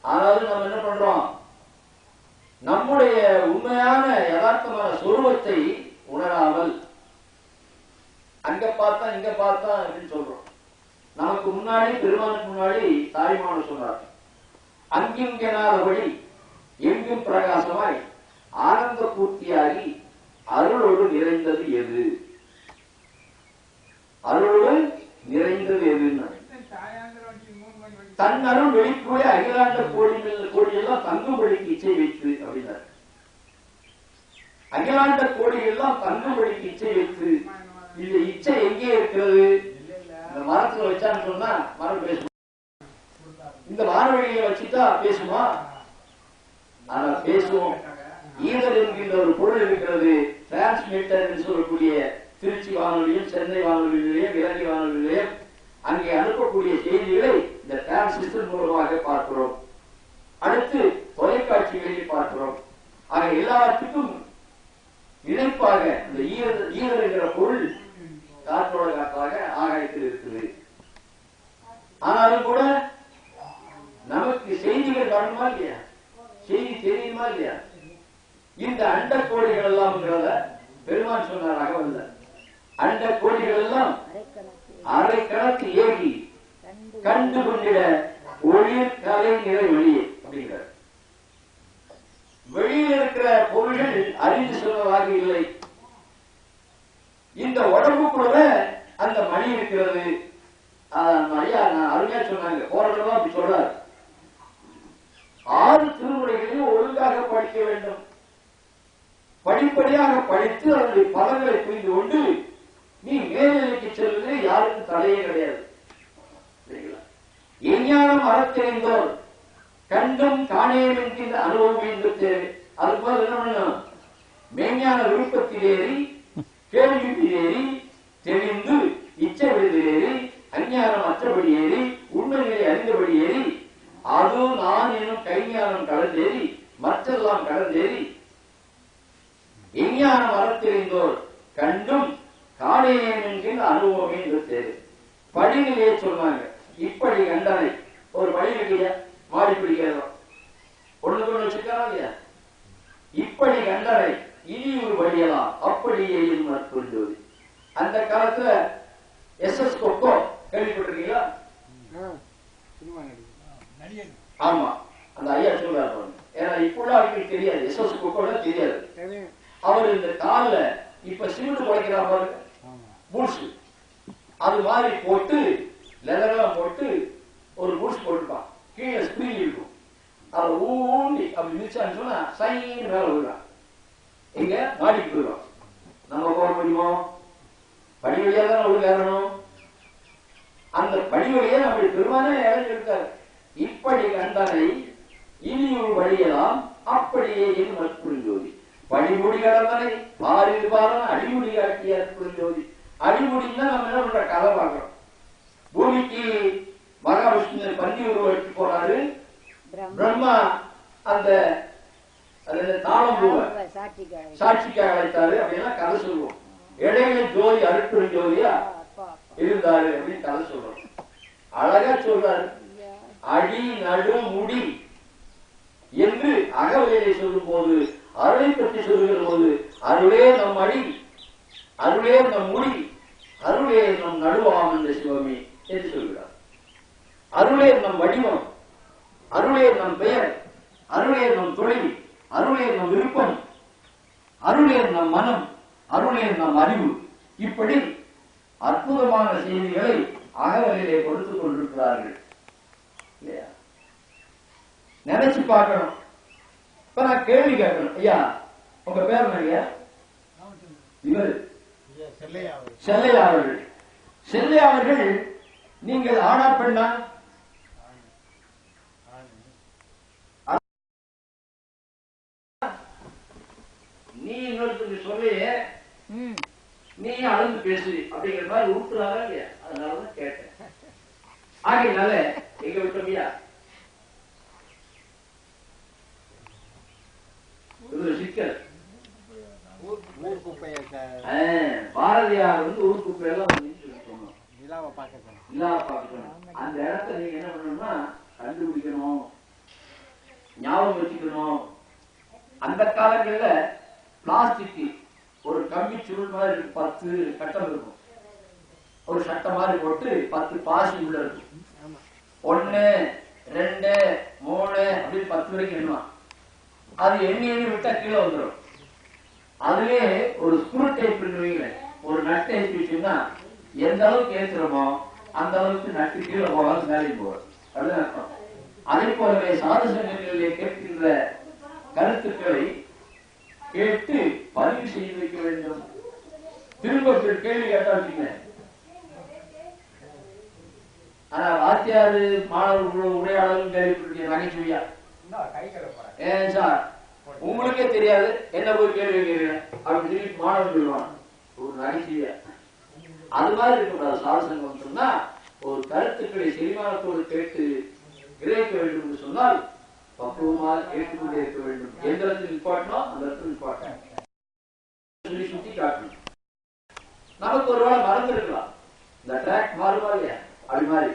ஆனாலும் நம்ம என்ன பண்றோம், நம்முடைய உண்மையான யதார்த்தமான சொருவத்தை உணராமல் அங்க பார்த்தா இங்க பார்த்தா அப்படின்னு சொல்றோம். நமக்கு முன்னாடி, பெருமானுக்கு முன்னாடி தாய்மானவர் சொன்னார், அங்கிங்கெனாதபடி எங்கும் பிரகாசமாய் ஆனந்த பூர்த்தியாகி அருளோடு நிறைந்தது எது? அருளோடு நிறைந்தது எதுன்னு தன் அருள் வெளிக்கூட அகிலாண்ட கோடியெல்லாம் தங்கும்படிக்கு இச்சை வைத்து அப்படின்னார். அகிலாண்ட கோடியெல்லாம் தங்கும்படிக்கு இச்சை வைத்து, இந்த இச்சை எங்கே இருக்கிறது? இந்த மரத்துல வச்சான்னு சொன்னா மரம் பேசும், இந்த வானவெளியில வச்சுட்டா பேசுமா? ஆனா பேசுவோம். ஈதர் என்கின்ற ஒரு பொருள் இருக்கிறது. டிரான்ஸ்மிட்டர் என்று சொல்லக்கூடிய திருச்சி வானொலியும் சென்னை வானொலியிலேயும் இலங்கை வானொலியிலேயும் அங்கே அனுப்பக்கூடிய செய்திகளை இந்த டிரான்ஸ்மிட்டர் மூலமாக பார்க்கிறோம். அடுத்து தொலைக்காட்சிகளில் பார்க்கிறோம். ஆக எல்லாத்துக்கும் இணைப்பாக இந்த ஈதர் என்கிற பொருள் காற்றோட காற்றாக ஆகாயத்தில் இருக்குது. ஆனாலும் கூட நமக்கு செய்திகள் வரணுமா இல்லையா? செய்தி தெரியுமா இல்லையா? இந்த அண்ட கோடிகள் எல்லாம் பெருமான் சொன்னார் அகவல்ல, அண்ட கோடிகள் எல்லாம் அரை கணக்கு ஏகி கண்டு கொண்டிட ஒளிர் கலை நிறை வெளியே அப்படிங்கிறார். வெளியில் இருக்கிற பொருள்கள் அறிந்து சொல்வதாக இல்லை. இந்த உடம்புக்குள்ள அந்த மணி இருக்கிறது. ஐயா அருமையா சொன்னாங்க, போறதெல்லாம் அப்படி சொல்றாரு. 6 திருமுறைகளையும் ஒழுங்காக படிக்க வேண்டும். படிப்படியாக படித்து அதனுடைய பலன்களை புரிந்து கொண்டு நீ மேல்நிலைக்கு செல்வது யாருக்கும் தடையே கிடையாது. எஞ்ஞானம் அறத்தெறிந்தோர் கண்டும் காணேன் என்கின்ற அனுபவம் என்று தேவை. அது போல என்ன பண்ணணும், மெய்ஞான விருப்பத்தில் ஏறி கேள்வியில் ஏறி தெளிந்து இச்சை விடுதல் ஏறி அஞ்ஞானம் அற்றபடி ஏறி உண்மைகளை அறிந்தபடி ஏறி அது நான் எனும் கைஞானம் கடந்தேறி மற்றெல்லாம் கடந்தேறி எஞ்ஞானம் அறத்தெறிந்தோர் கண்டும் காணேன் என்கின்ற அனுபவம் என்று தேவை. படிநிலையே சொன்னாங்க. இப்படி கண்டனை ஒரு படி இல்லையா, மாடி பிடிக்கிறோம் ஒண்ணுக்கு ஒண்ணு வச்சுக்காரா இல்லையா? இப்படி கண்டனை இனி ஒரு வழியலாம் அப்படியே புரிஞ்சோதி. அந்த காலத்துல எஸ் கொக்கோ கேள்விப்பட்டிருக்கீங்களா? ஆமா, அந்த ஐயா சொல்றாரு. ஏன்னா இப்ப அவங்களுக்கு தெரியாது, எஸ் கொக்கோ தெரியாது. அவர் இந்த கால இப்ப சிமெண்ட் குறைக்கிறா பாருங்க, பூட்ஸ் அது மாதிரி போட்டு லெதர்லாம் போட்டு ஒரு பூட்ஸ் போட்டுப்பான். கீழே ஸ்கிரீன் இருக்கும். அதை ஊண்டி அப்படி மிதிச்சான்னு சொன்னா சைன் மேல விடுறான். எங்க மாடிக்கு போயிடும். நம்ம போக முடியுமோ? படி வழியா தான் உள்ள ஏறணும். அந்த படி வழியா நம்முடைய பெருமானே இறங்கியிருக்காரு. இப்படி கண்டனை இனி ஒரு வழியெல்லாம் அப்படியே புரிஞ்சோதி. படிமுடி கடந்தனை மாறில் பாரம் அடிமுடி காட்டியார் புரிஞ்சோதி. அடிமுடின்னா நம்ம என்ன பண்ற கதை பார்க்கிறோம். பூமிக்கு மகாவிஷ்ணு பந்தி உருவாக்கி போறாரு. பிரம்மா அந்த தாளம் பூவை சாட்சிக்காக அழைத்தாரு அப்படின்னா கதை சொல்லுவோம். இடையில ஜோதி அருட்பெரும் ஜோதியா இருந்தாரு அப்படின்னு கதை சொல்றோம். அழகா சொல்றாரு. அடி நடு முடி என்று அகவலையை சொல்லும் போது, அருளை பற்றி சொல்லுகிற போது, அருளே நம் அடி, அருளே நம் முடி, அருளே நம் நடுவாம் என்ற சிவமே என்று சொல்கிறார். அருளே நம் வடிவம், அருளே நம் பெயர், அருளே நம் தொழில், அருளே நம் விருப்பம், அருளே நம் மனம், அருளே நம் அறிவு. இப்படி அற்புதமான செய்திகளை அகவலிலே கொடுத்துக் கொண்டிருக்கிறார்கள். நினைச்சு பார்க்கணும். இப்ப நான் கேள்வி கேட்கணும். ஐயா உங்க பேர் ஐயா? இவர் செல்லையா அவர்கள். செல்லையா அவர்கள் நீங்கள் ஆனா பெண்ணா? நீ இன்னொருத்தருக்கு சொல்லையே நீ அளந்து பேசு அப்படிங்கிற மாதிரி ஊட்டுறாரா இல்லையா? அதனாலதான் கேட்டேன். ஆகையினால எங்க விட்டோம்யா சிக்கல். பாரதியார் ஊர் குப்பையெல்லாம் நிலாவை பார்க்கணும். அந்த இடத்த நீங்க என்ன பண்ணணும்னா கண்டுபிடிக்கணும், ஞாபகம் வச்சுக்கணும். அந்த காலங்கள்ல பிளாஸ்டிக் ஒரு கம்பி சுருள் மாதிரி 10 கட்டம் இருக்கும். ஒரு சட்டை மாதிரி போட்டு 10 பாசி உள்ள இருக்கும். 1 2 3 அப்படின்னு 10 வரைக்கும் எண்ணுவான். அது எண்ணி விட்டா கீழே வந்துடும். அதுவே ஒரு ஸ்க்ரூ டைப் பண்ணுவீங்க, ஒரு நட்டை ஏற்றிச்சுன்னா எந்த அளவுக்கு ஏற்றுறோமோ அந்த அளவுக்கு நட்டு கீழே போகாது, மேலே போகாது. அதுதான் அர்த்தம். அதே போலவே சாது சங்கங்களிலே கேட்கின்ற கருத்துக்களை கேட்டு பதிவு செய்து வைக்க வேண்டும். திரும்ப கேள்வி கேட்டா வச்சுங்க. ஆனா வாத்தியாரு மாணவர்கள் உரையாடலும் கேள்விப்பட்டிருக்கீங்க நகைச்சுவையா? ஏன் சார் உங்களுக்கே தெரியாது என்ன போய் கேள்வி கேட்கிறேன் அப்படின்னு சொல்லி மாணவர்கள் சொல்லுவாங்க. ஒரு நகைச்சுவையா அது மாதிரி இருக்கக்கூடாது. சாது சங்கம் சொன்னா ஒரு கருத்துக்களை செரிமானத்தோடு கேட்டு கிரகிக்க வேண்டும் என்று சொன்னால் பக்குவமாக கேட்டுக்கொண்டே இருக்க வேண்டும். எந்த இடத்தில் நிப்பாட்டனோ அந்த இடத்துல நிப்பாட்டணும், சொல்லி சுத்தி காட்டணும். நமக்கு ஒரு வேளை மறந்துருக்கலாம், இந்த ட்ராக் மாறுமா இல்லையா, அப்படி மாதிரி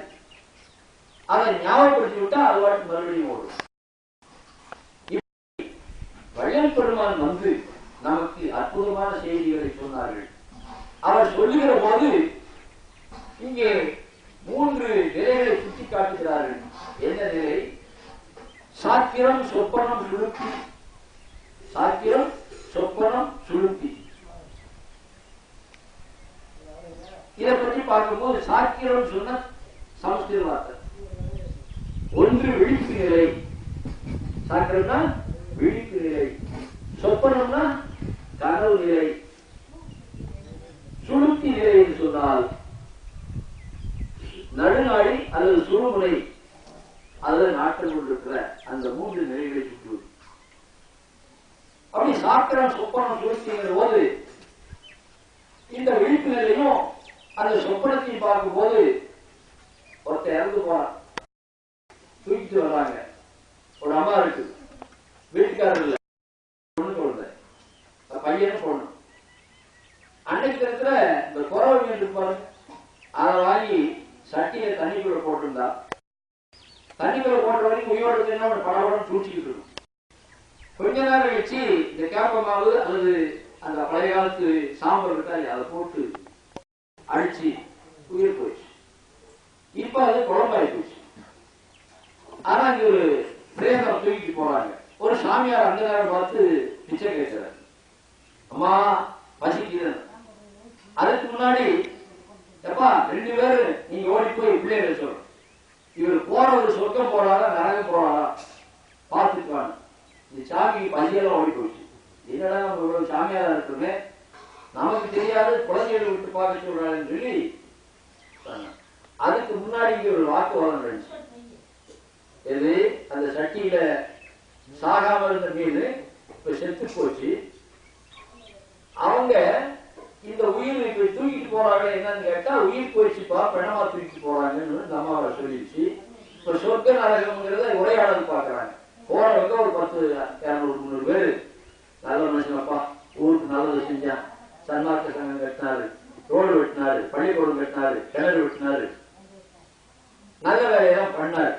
அதை ஞாபகப்படுத்தி விட்டா அது வாட்டு மறுபடியும் ஓடும். வள்ளல் பெருமான் நமக்கு அற்புதமான செய்திகளை சொன்னார்கள். அவர் சொல்லுகிற போது இங்கே 3 நிலைகளை சுட்டி காட்டுகிறார்கள். என்ன நிலை? சாக்கிரம், சொப்பனம், சுளுத்தி. சாக்கிரம், சொப்பனம், சுளுத்தி. இதை பற்றி பார்க்கும்போது சாக்கிரம் சொன்ன சமஸ்கிருத வார்த்தை. ஒன்று விழிப்பு நிலை. சாக்கிரம்னா விழிப்பு நிலை, சொப்பனம்னா கனவு நிலை, சுளுத்தி நிலை என்று சொன்னால் நடுநாடி அல்லது சுழுமுனை அதில் நாட்கள் கொண்டிருக்கிற அந்த 3 நிலைகளை சுற்றுவது. அப்படி சாக்கிரம், சொப்பனம், சுளுத்திங்கிற போது இந்த விழிப்பு நிலையும் அந்த சொப்பனத்தையும் பார்க்கும் போது ஒருத்தர் இறந்து போறான், தூக்கிட்டு வர்றாங்க. ஒரு அம்மா இருக்கு, வீட்டுக்காரர் இல்ல, பொண்ணு குழந்தை, பையனும் பொண்ணு. அன்னைக்கு இருக்கிற இந்த குறவை இருப்பாரு, அதை வாங்கி சட்டியை தண்ணிக்குள்ள போட்டிருந்தா தண்ணிக்குள்ள போட்ட வரைக்கும் உயிரோடு படப்படம் தூச்சிக்கிட்டு இருக்கும். கொஞ்ச நேரம் கழிச்சு இந்த கேப்ப மாவு அல்லது அந்த பழைய காலத்து சாம்பல் இருக்கா அதை போட்டு அடிச்சு உயிர் போயிடுச்சு. இப்ப அது குழம்பாயி போச்சு. ஆனா இங்க ஒரு பிரேதம் தூக்கிட்டு போறாங்க. ஒரு சாமியார் அந்த நேரம் பார்த்து பிச்சை கேட்கிறார், அம்மா பசிக்கிறேன். அதுக்கு முன்னாடி எப்பா 2 பேரு நீங்க ஓடி போய் பிள்ளைகளை சொல்ற, இவர் போறவர் சொர்க்கம் போறாரா நரகம் போறாரா பார்த்துக்கான. இந்த சாமி பசியெல்லாம் ஓடி போச்சு. என்னடா நம்ம இவ்வளவு சாமியாரா இருக்குமே, நமக்கு தெரியாது குழந்தைகளை விட்டு பார்க்க சொல்றாருன்னு சொல்லி அதுக்கு முன்னாடி இங்க ஒரு வாக்குவாதம் நடந்துச்சு. எது அந்த சட்டியில சாகாம இருந்த மீன் இப்ப செத்து போச்சு. அவங்க இந்த உயிர் இப்ப தூக்கிட்டு போறாங்க என்னன்னு கேட்டா, உயிர் போயிடுச்சுப்பா பிணமா தூக்கிட்டு போறாங்கன்னு இந்த அம்மாவை சொல்லிடுச்சு. இப்ப சொர்க்க நரகம்ங்கிறத உரையாடல் பாக்குறாங்க. போறவங்க ஒரு 10, 200, 300 பேரு நல்ல மனுஷனப்பா, ஊருக்கு நல்லது செஞ்சான், சன்மார்க்க சங்கம் கட்டினாரு, ரோடு வெட்டினாரு, பள்ளிக்கூடம் கட்டினாரு, கிணறு வெட்டினாரு, நல்ல வேலையெல்லாம் பண்ணாரு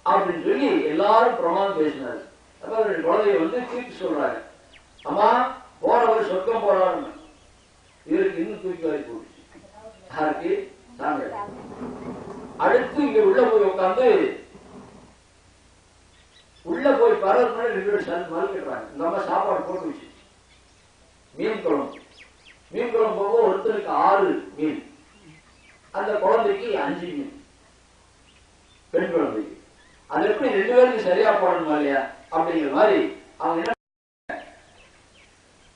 அப்படின்னு சொல்லி எல்லாரும் பிரமாதம் பேசினாரு. அப்ப 2 குழந்தைய தூக்கி சொல்றாங்க, அம்மா போறவர் சொர்க்கம் போறாருன்னு. இவருக்கு இன்னும் தூக்கி வாரி போடுச்சு. யாருக்கு? சாமி. அடுத்து இங்க உள்ள போய் உட்காந்து உள்ள போய் பரவல் மாதிரி 2 பேர் சேர்ந்து மறுக்கிறாங்க. இந்த அம்மா சாப்பாடு போட்டு வச்சு மீன் குழம்பு. மீன் குழம்பு போக ஒருத்தருக்கு 6 மீன், அந்த குழந்தைக்கு 5 மீன், பெண் குழந்தைக்கு. அது எப்படி 2 பேருக்கு சரியா போடணுமா இல்லையா அப்படிங்கிற மாதிரி அவங்க என்ன,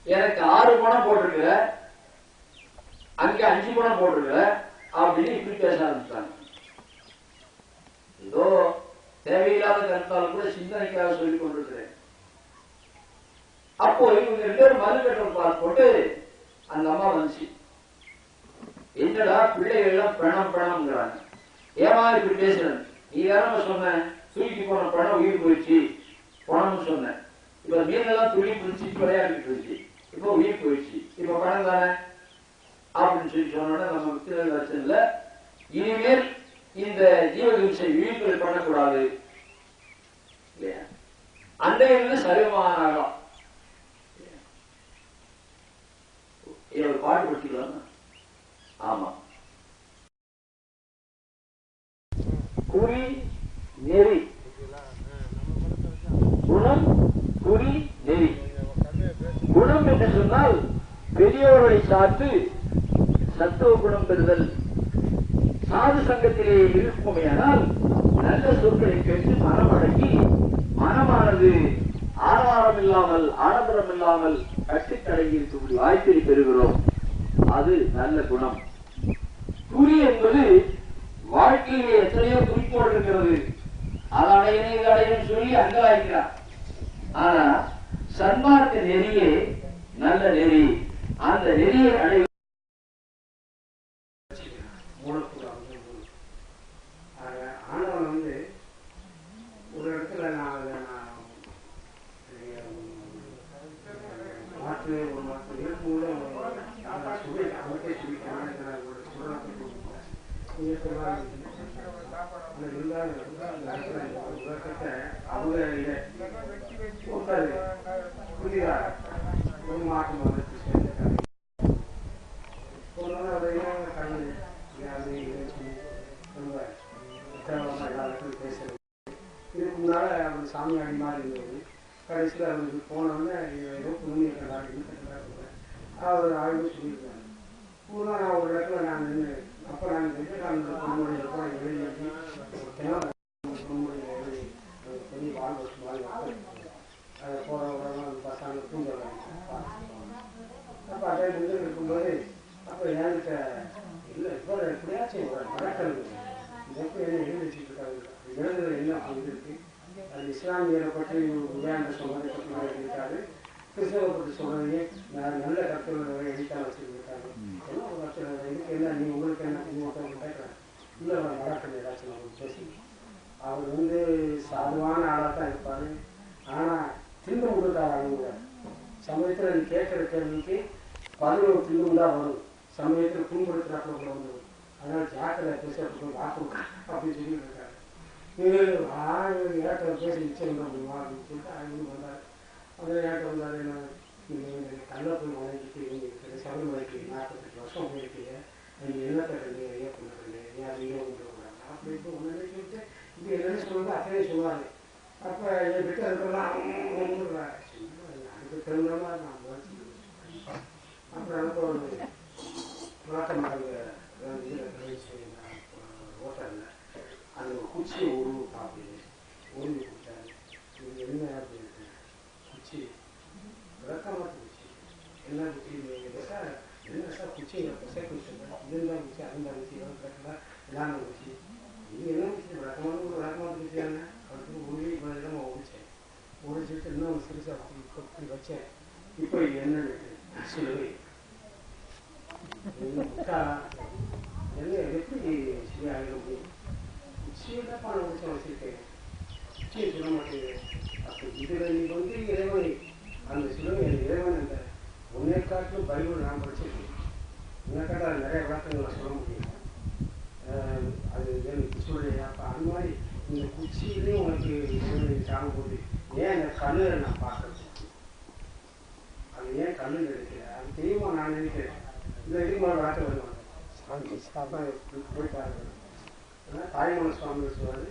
எனக்கு 6 பணம் போட்டிருக்கிற, அங்க 5 பணம் போட்டிருக்கிற அப்படின்னு இப்படி பேச ஆரம்பிச்சாங்க. ஏதோ தேவையில்லாத கருத்தாலும் கூட சிந்தனைக்காக சொல்லிக் கொண்டிருக்கிறேன். அப்போ இவங்க 2 பேரும் மறுகட்டம் பால் போட்டு அந்த அம்மா வந்துச்சு, என்னடா பிள்ளைகள் எல்லாம் பிரணம் பிரணம்ங்கிறாங்க, ஏமா இப்படி பேசுறேன், நீ யாரமா சொன்ன, தூக்கி போன பணம் உயிர் போயிடுச்சு பணம்னு சொன்ன, இப்ப மீனெல்லாம் துள்ளி குளிச்சு விளையாடிட்டு இருந்துச்சு, இப்ப உயிர் போயிடுச்சு, இப்ப பணம் தானே அப்படின்னு சொல்லி சொன்னோட நம்ம திருநெல்வேலியில இனிமேல் இந்த ஜீவகிம்சை உயிர்களை பண்ணக்கூடாது இல்லையா? அன்றையிலிருந்து சரிமானாகலாம். ஒரு பாட்டு படிச்சுக்கலாம். ஆமா, குறி நெறி, குணம் குறி நெறி. குணம் என்று சொன்னால் பெரியவர்களை சார்ந்து சத்துவ குணம் பெறுதல். சாது சங்கத்திலே இருக்குமையானால் நல்ல சொற்களை கேட்டு மனம் அடங்கி, மனமானது ஆரவாரம் இல்லாமல் ஆடம்பரம் இல்லாமல் கட்டித்தடங்கி இருக்கக்கூடிய வாய்ப்பை பெறுகிறோம். அது நல்ல குணம். குறி என்பது வாழ்க்கையிலே எத்தனையோ குறிக்கோள் இருக்கிறது. அது அடையணும் இது அடையணும் சொல்லி அங்கலாய்க்கிறார். ஆனா சன்மார்க்க நெறியே நல்ல நெறி. அந்த நெறியை அடைய ஆண்டவன் வந்து ஒரு இடத்துல மாற்று ஒரு மாற்று இருக்கும்போது அவருக்கே சொல்லிட்டாங்க உலகத்தை அவங்க கொடுத்தாரு. புரியுதா? ஒரு மாற்றம் வந்துட்டு சேர்ந்துட்டாங்க. கண்ணு ரொம்ப எல்லாருக்கும் பேசுறது. இதுக்கு முன்னால அவர் சாமியாடி மாதிரி இருந்தது. கடைசியில் அவருக்கு போனோடனே ஏதோ புதுமை அவர் ஆய்வு சொல்லியிருக்காரு. பூரா நான் ஒரு இடத்துல நான் நின்று அப்போ நான் விவேகானந்தர் பொன்மொழியில் கூட எழுதி பொன்மொழியில் எழுதி பெரிய வாழ்வு அதை போகிற உடனே பசங்க தூங்க அப்போ அதே நின்று இருக்கும்போது அப்போ என்கிட்ட இல்லை இப்போ எப்படியாச்சும் வழக்கல் எப்போ என்ன எழுதி வச்சுட்டு இருக்காங்க, எழுதுறது என்ன அப்படி இருக்கு. அது இஸ்லாமியரை பற்றி உதயாண்ட சொன்னதை பற்றி எழுதியிருக்காரு, கிறிஸ்தவ பற்றி சொன்னதையே நல்ல கருத்துக்களை எழுதித்தான் வச்சுருக்காங்க. என்ன ஒரு கருத்து இதுக்கு என்ன நீ உங்களுக்கு என்ன ஒருத்தவங்க கேட்குறேன். இல்லை வழக்கல் ஏதாச்சும் நம்ம பேசி அவர் வந்து சாதுவான ஆளாக தான் இருப்பார். ஆனால் திரும்ப கொடுக்காத அவங்க சமயத்தில் நீ கேட்குற கேள்விக்கு பதினோரு திரும்ப தான் வரும். சமயத்தில் துன்படுத்துறாப்புல கூட வந்துடும். அதனால் ஜாக்கிரதை பேசுறதுக்கு வாக்கு அப்படின்னு சொல்லிட்டு இருக்காரு. ஏற்ற பேசி நிச்சயம் பண்ணுவா அப்படின்னு சொல்லிட்டு அவங்க வந்தார். அந்த ஏற்ற வந்தார். என்ன நீங்கள் கள்ளப்போய் வணங்கிட்டு இவங்க சபரிமலைக்கு 48 வருஷம் போயிருக்கீங்க, நீங்கள் என்னத்தை கண்டு ஐயா பண்ணுறீங்க, ஏன் அது இங்கே வந்துடுறாங்க அப்படின்னு ஒன்று சொல்லிட்டு இப்போ என்னென்ன சொல்லுவாங்க அப்படியே சொல்லுவாங்க. அப்போ என் கிட்ட இருக்கலாம் அதுக்கு தெரிஞ்சமா நான் அப்புறம் எனக்கு ஒரு நாட்டமாக ஓட்டலில் அந்த குச்சியை உருவு பார்ப்பீங்க. உருவி கொடுத்தாரு. இது என்ன அப்படின்னு குச்சி விளக்கமாக குச்சி என்ன குச்சி சார் என்ன சார் குச்சி சேர்த்து வச்சுருந்தேன். இதுதான் குச்சி அதுதான் குச்சி கேட்டால் இல்லாத குச்சி இது என்ன குச்சி விளக்கமான குச்சியாங்க அதுக்கு உருவி தான் ஒழிச்சேன். ஒழிச்சிட்டு இன்னும் சிறுசாக இப்படி வச்சேன். இப்போ என்ன சொல்லுவேன் என்ன எப்படி சரியாக முடியும். குச்சியை தான் பணம் வச்சு வச்சுருக்கேன். குச்சியை சொல்ல மாட்டேங்குது. அப்போ இதில் நீ வந்து இறைவனை அந்த சொல்லுவேன் இறைவன் அந்த உன்னை காட்டிலும் பைபிள் நான் படிச்சிருக்கேன். உன்னை காட்ட அது நிறைய விளக்கங்கள் நான் சொல்ல முடியும். அது எனக்கு சொல்கிறேன். அப்போ அந்த மாதிரி இந்த குச்சியிலையும் உனக்கு சாகும்போது ஏன் அந்த கல்லில் நான் பார்க்கறது அது ஏன் கல்லில் எடுக்கிறேன் அது தெரியுமா நான் நினைக்கிறேன். இந்த இதுக்கு மேலே விளக்கம் வருவாங்க போய் பாருங்க. தாய்மல சுவாமி சொல்வாரு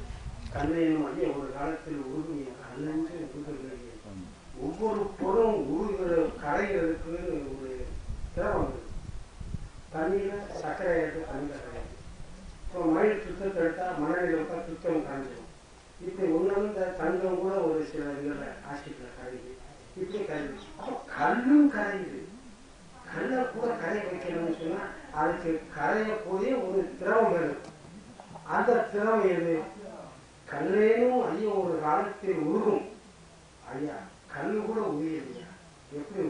கல்லையும் ஐயா ஒரு காலத்தில் உருவிய கல்லென்று உருகிறது. ஒவ்வொரு பொருளும் உருகிற கரைகிறதுக்கு ஒரு திறமை வந்தது. தண்ணியில் சர்க்கரை எடுத்து தண்ணி கரையாது. இப்போ மயில் சுத்தத்தை எடுத்தால் மணலில் எடுத்தால் சுத்தம் கரைஞ்சிடும். இப்படி ஒன்று இந்த தங்கம் கூட ஒரு சில இதில் ஆசிட்டில் கரையுது. இப்படி கரையுது. அப்போ கல்லும் கரையுது. கல்லை கூட கரை வைக்கணும்னு சொன்னால் அதுக்கு கரைய போதே ஒரு திரவம் வேணும். அந்த திரவம் எது? கல்லேனும் ஐயா ஒரு காலத்தில் உருகும். ஐயா கல் கூட உரியலையா எப்படி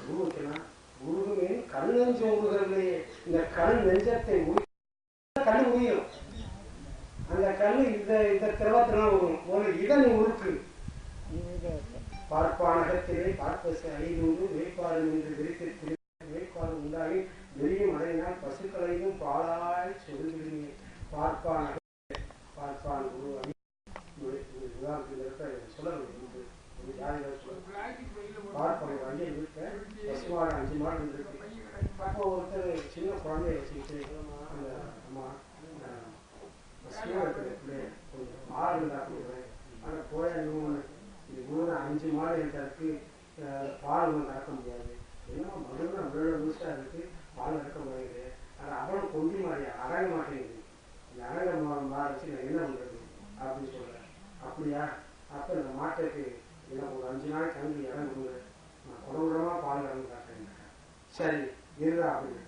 உருவக்கலாம்? உருகுமே கல் நெஞ்சம் உருகிறதுலையே இந்த கல் நெஞ்சத்தை கல் உரியும். அந்த கல் இந்த திரவத்தினால உருகும். ஒரு இதன் உருக்கு பார்ப்பானகத்திலே பார்ப்பசு ஐந்து வேட்பாளர் என்று விரித்து வேட்பாளர் உண்டாகி வெறியும் அடையினால் பசுக்களையும் பாலாய் சொல்கிறீங்க. பார்ப்பான் பார்ப்பான் ஒரு உதாரணத்தில் இருக்க சொல்ல ஒரு ஜாதியில் சொல்ல பார்ப்பான் வண்டியை விட்ட பசு மாடு 5 மாடு இருக்கு. அப்போ ஒருத்தர் சின்ன குழந்தைய வச்சுக்கிட்டு அந்த அம்மா இருக்குது கொஞ்சம் மாடு இருந்தா கொடுக்குறேன் ஆனால் போய் இது கூட 5 மாடு இருக்கிறதுக்கு பால் நடக்க முடியாது. ஏன்னா மறுநாள் அவ்வளோ லூஸாக இருக்கு, பால் நடக்க முடியாது. ஆனால் அவ்வளோ கொண்டி மாறியா அடங்க மாட்டேங்குது. இந்த அடங்க மாடு வச்சு நான் என்ன பண்ணுறது அப்படின்னு சொல்கிறேன். அப்படியா? அப்போ இந்த மாட்டுக்கு எனக்கு ஒரு 5 நாள் தங்கி இடம் கொடுங்க, நான் குடகுடமாக பால் இறந்து காட்டுறேன். சரி இருடா அப்படின்னு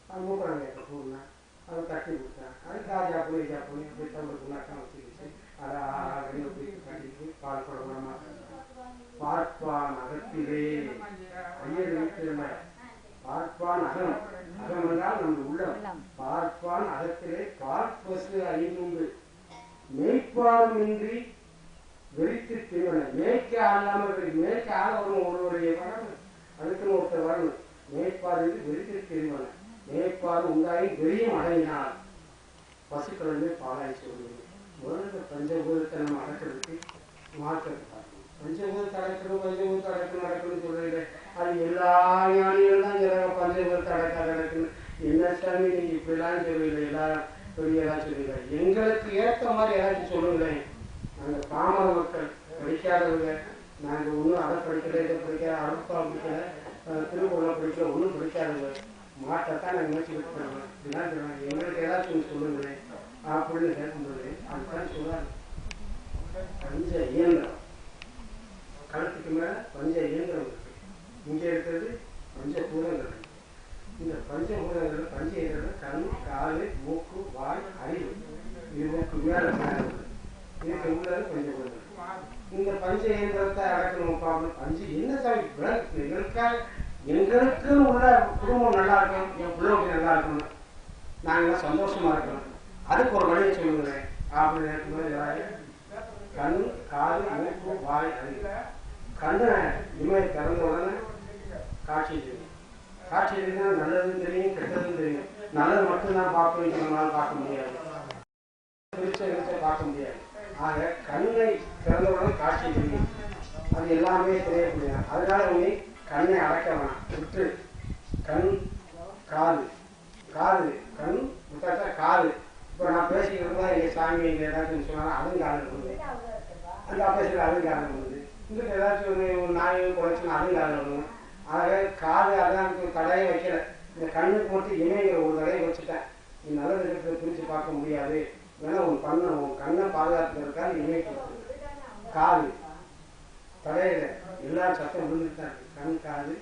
அது மூக்கிறாங்க எப்போ போடுனேன் அதை தட்டி கொடுத்தேன். அது காஜா போய் அப்படி தம்பளுக்கு நட்டம் வச்சுக்கிச்சு அதை வெளியே போய் கட்டிட்டு பால் குடகுடமாக பார்ப்பான் அகத்திலே ஐயர் வீட்டில் பார்ப்பான் அகம் அகம் என்றால் நம்ம உள்ளம். பார்ப்பான் அகத்திலே பார்ப்பசு 5 மேய்ப்பாலுமின்றி வெறித்து திருவன மேய்க்க ஆளாமல் மேய்க்க ஆள வரும் ஒருவருடைய வரணும், அதுக்குன்னு ஒருத்தர் வரணும். மேய்ப்பால் வெறித்து திருவன மேய்ப்பால் உண்டாகி வெறியும் அடங்கினால் பசுக்கள் பாலாய் சொல்லுவது. முதல்ல பஞ்சபூதத்தை நம்ம அடக்கிறதுக்கு மார்க்கத்தை பார்க்கணும். பஞ்சபூதத்தை அடக்கணும் நடக்கணும்னு சொல்றீங்க. அது எல்லா ஞானிகளும் தான் சொல்றாங்க பஞ்சபூதத்தை நடக்குன்னு. என்ன சாமி நீங்க இப்படிலாம் சொல்லுவீங்க, எல்லாரும் பெரியதான் சொல்லுவீங்க. எங்களுக்கு ஏற்ற மாதிரி ஏதாச்சும் சொல்லுங்களேன். நாங்கள் பாமர மக்கள் படிக்காதவங்க, நாங்கள் ஒன்றும் அதை படிக்கல இதை படிக்கல அறுப்பா படிக்கல திருக்குறளை படிக்கல ஒன்றும் படிக்காதவங்க. மாட்டைத்தான் நாங்கள் நினைச்சுக்கிட்டு போகிறோம். இப்படிலாம் சொல்லுவாங்க. எங்களுக்கு ஏதாச்சும் ஒன்று சொல்லுங்களேன் அப்படின்னு கேட்கும்போது அதுதான் சொல்றாங்க. பஞ்ச இயந்திரம் கழுத்துக்கு மேலே பஞ்ச இயந்திரம் இருக்கு. இங்கே இருக்கிறது பஞ்சபூதங்கள். இந்த பஞ்சபூதங்கள் பஞ்ச இயந்திரம் கண் காலு மூக்கு வாய் அறிவு இது மூக்கு மேலே இதுக்கு உள்ளது பஞ்சபூதங்கள். இந்த பஞ்ச இயந்திரத்தை அடக்கணும் பார்க்கணும். பஞ்சு என்ன சாமி எங்களுக்கு உள்ள குடும்பம் நல்லா இருக்கணும், என் பிள்ளைங்க நல்லா இருக்கணும், நாங்கள்லாம் சந்தோஷமா இருக்கணும், அதுக்கு ஒரு வழியை சொல்லுங்களேன் அப்படின்னு இருக்கும்போது கண் காது மூக்கு வாய் அறிவு. கண்ணை இமையை திறந்த உடனே காட்சி தெரியும். காட்சி தெரியுதுன்னா நல்லதும் தெரியும் கெட்டதும் தெரியும். நல்லது மட்டும்தான் பார்க்கணும் சொன்னாலும் பார்க்க முடியாது, பிரிச்ச பார்க்க முடியாது. ஆக கண்ணை திறந்தவுடன் காட்சி தெரியும், அது எல்லாமே தெரியக்கூடிய. அதனால உன்னை கண்ணை அடக்க வேணாம், விட்டு கண் காது காது கண் விட்டாச்சா காது. இப்போ நான் பேசிக்கிட்டு இருந்தா எங்க சாமி எங்க ஏதாச்சும் சொன்னாலும் அதுவும் காதல் பண்ணுது, அந்த ஆபீஸில் அதுவும் காதல் பண்ணுது, இங்கிட்ட ஏதாச்சும் ஒரு நாய் குறைச்சுன்னா அதுவும் காதல் பண்ணுவோம். ஆக காது அதான் தடையை வைக்கல. இந்த கண்ணுக்கு மட்டும் இமைங்கிற ஒரு தடையை வச்சுட்டேன். நீ நல்லது இருக்கிறத பிரித்து பார்க்க முடியாது, வேணா உன் கண்ணை பாதுகாத்துக்கிறதுக்காக இமை காது தடையில எல்லா சத்தம் விழுந்துட்டு தான் இருக்கு. கண் காது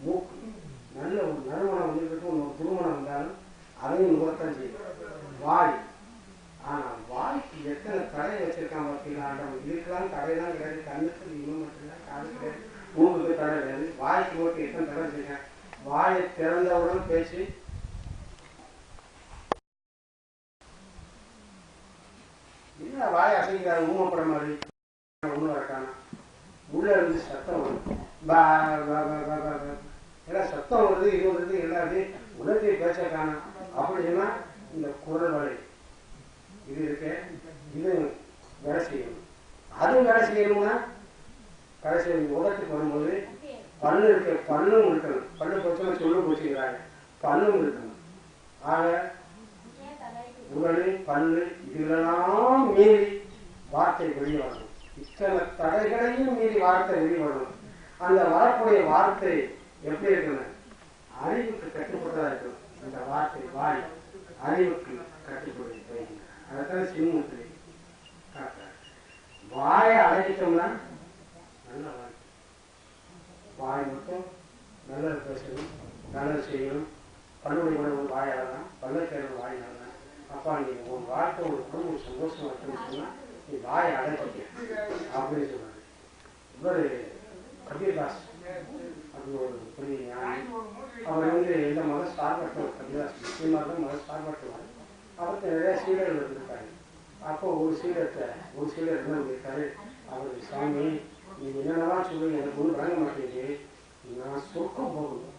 மூக்கு நல்ல ஒரு நறுமணம் வந்துட்டு ஒரு துருமணம் வந்தாலும் அதையும் நுகரத்தான் செய்யும். வாய் ஆனால் வாய்க்கு எத்தனை தடை வச்சிருக்கான் பார்த்தீங்களா? இதுக்கெல்லாம் தடையெல்லாம் கிடையாது. கண்ணுக்கு இன்னும் மட்டும்தான், காது கிடையாது, மூக்குக்கு தடை கிடையாது. வாய்க்கு மட்டும் எத்தனை தடை வச்சிருக்கேன். வாயை திறந்தவுடன் பேச்சு இல்லை, வாயை அசைக்கிறாரு ஊமப்பட மாதிரி ஒன்றும் வரக்கான உள்ள இருந்து சத்தம் வரும். எல்லாம் சத்தம் வருது, இது வருது, எல்லாத்தையும் உலகத்தை பேச காணும். அப்படின்னா இந்த குரல் வலை இது இருக்க இது வேலை செய்யணும். அதுவும் வேலை செய்யணும்னா கடைசி உலகத்துக்கு வரும்போது பல்லு இருக்க பல்லும் இருக்கணும். பல்லு போச்சுன்னா சொல்லு போச்சுக்கிறாங்க, பல்லும் இருக்கணும். ஆக உடல் பல்லு இதுலாம் மீறி வார்த்தை வெளியே வரணும். இத்தனை தடைகளையும் மீறி வார்த்தை வெளியே வரணும். அந்த வரக்கூடிய வார்த்தை எப்படி இருக்கணும்? அறிவுக்கு கட்டுப்பட்டதா இருக்கணும். அந்த வார்த்தை வாய் அறிவுக்கு கட்டுப்பட்டு அதைத்தான் சின்ன வாயை அடைச்சிட்டோம்னா நல்ல வாய். வாய் மட்டும் நல்லது பேசணும், நல்லது செய்யணும். பல்லுடைய உணவு வாயாடலாம், பல்லக்கேறு வாயினாலாம். அப்பா நீ உன் வாழ்க்கை ஒரு குடும்பம் சந்தோஷமா இருக்குன்னு சொன்னா நீ வாயை அடைச்சிக்க அப்படின்னு சொன்னாங்க. இவர் கபீர்தாஸ் அது ஒரு பெரிய ஞானி. அவர் இந்த மத சார்பற்றவர். கபீர்தாஸ் முஸ்லீமாக தான் மத சார்பற்றவர். அவருக்கு நிறைய சீடர்கள் இருந்திருக்காரு. அப்போ ஒரு சீடர் என்ன பண்ணியிருக்காரு, அவர் சாமி நீங்க என்னென்னலாம் சொல்லுங்க எனக்கு ஒன்றும் வழங்க மாட்டேங்குது. நான் சொர்க்கம் போகணும்,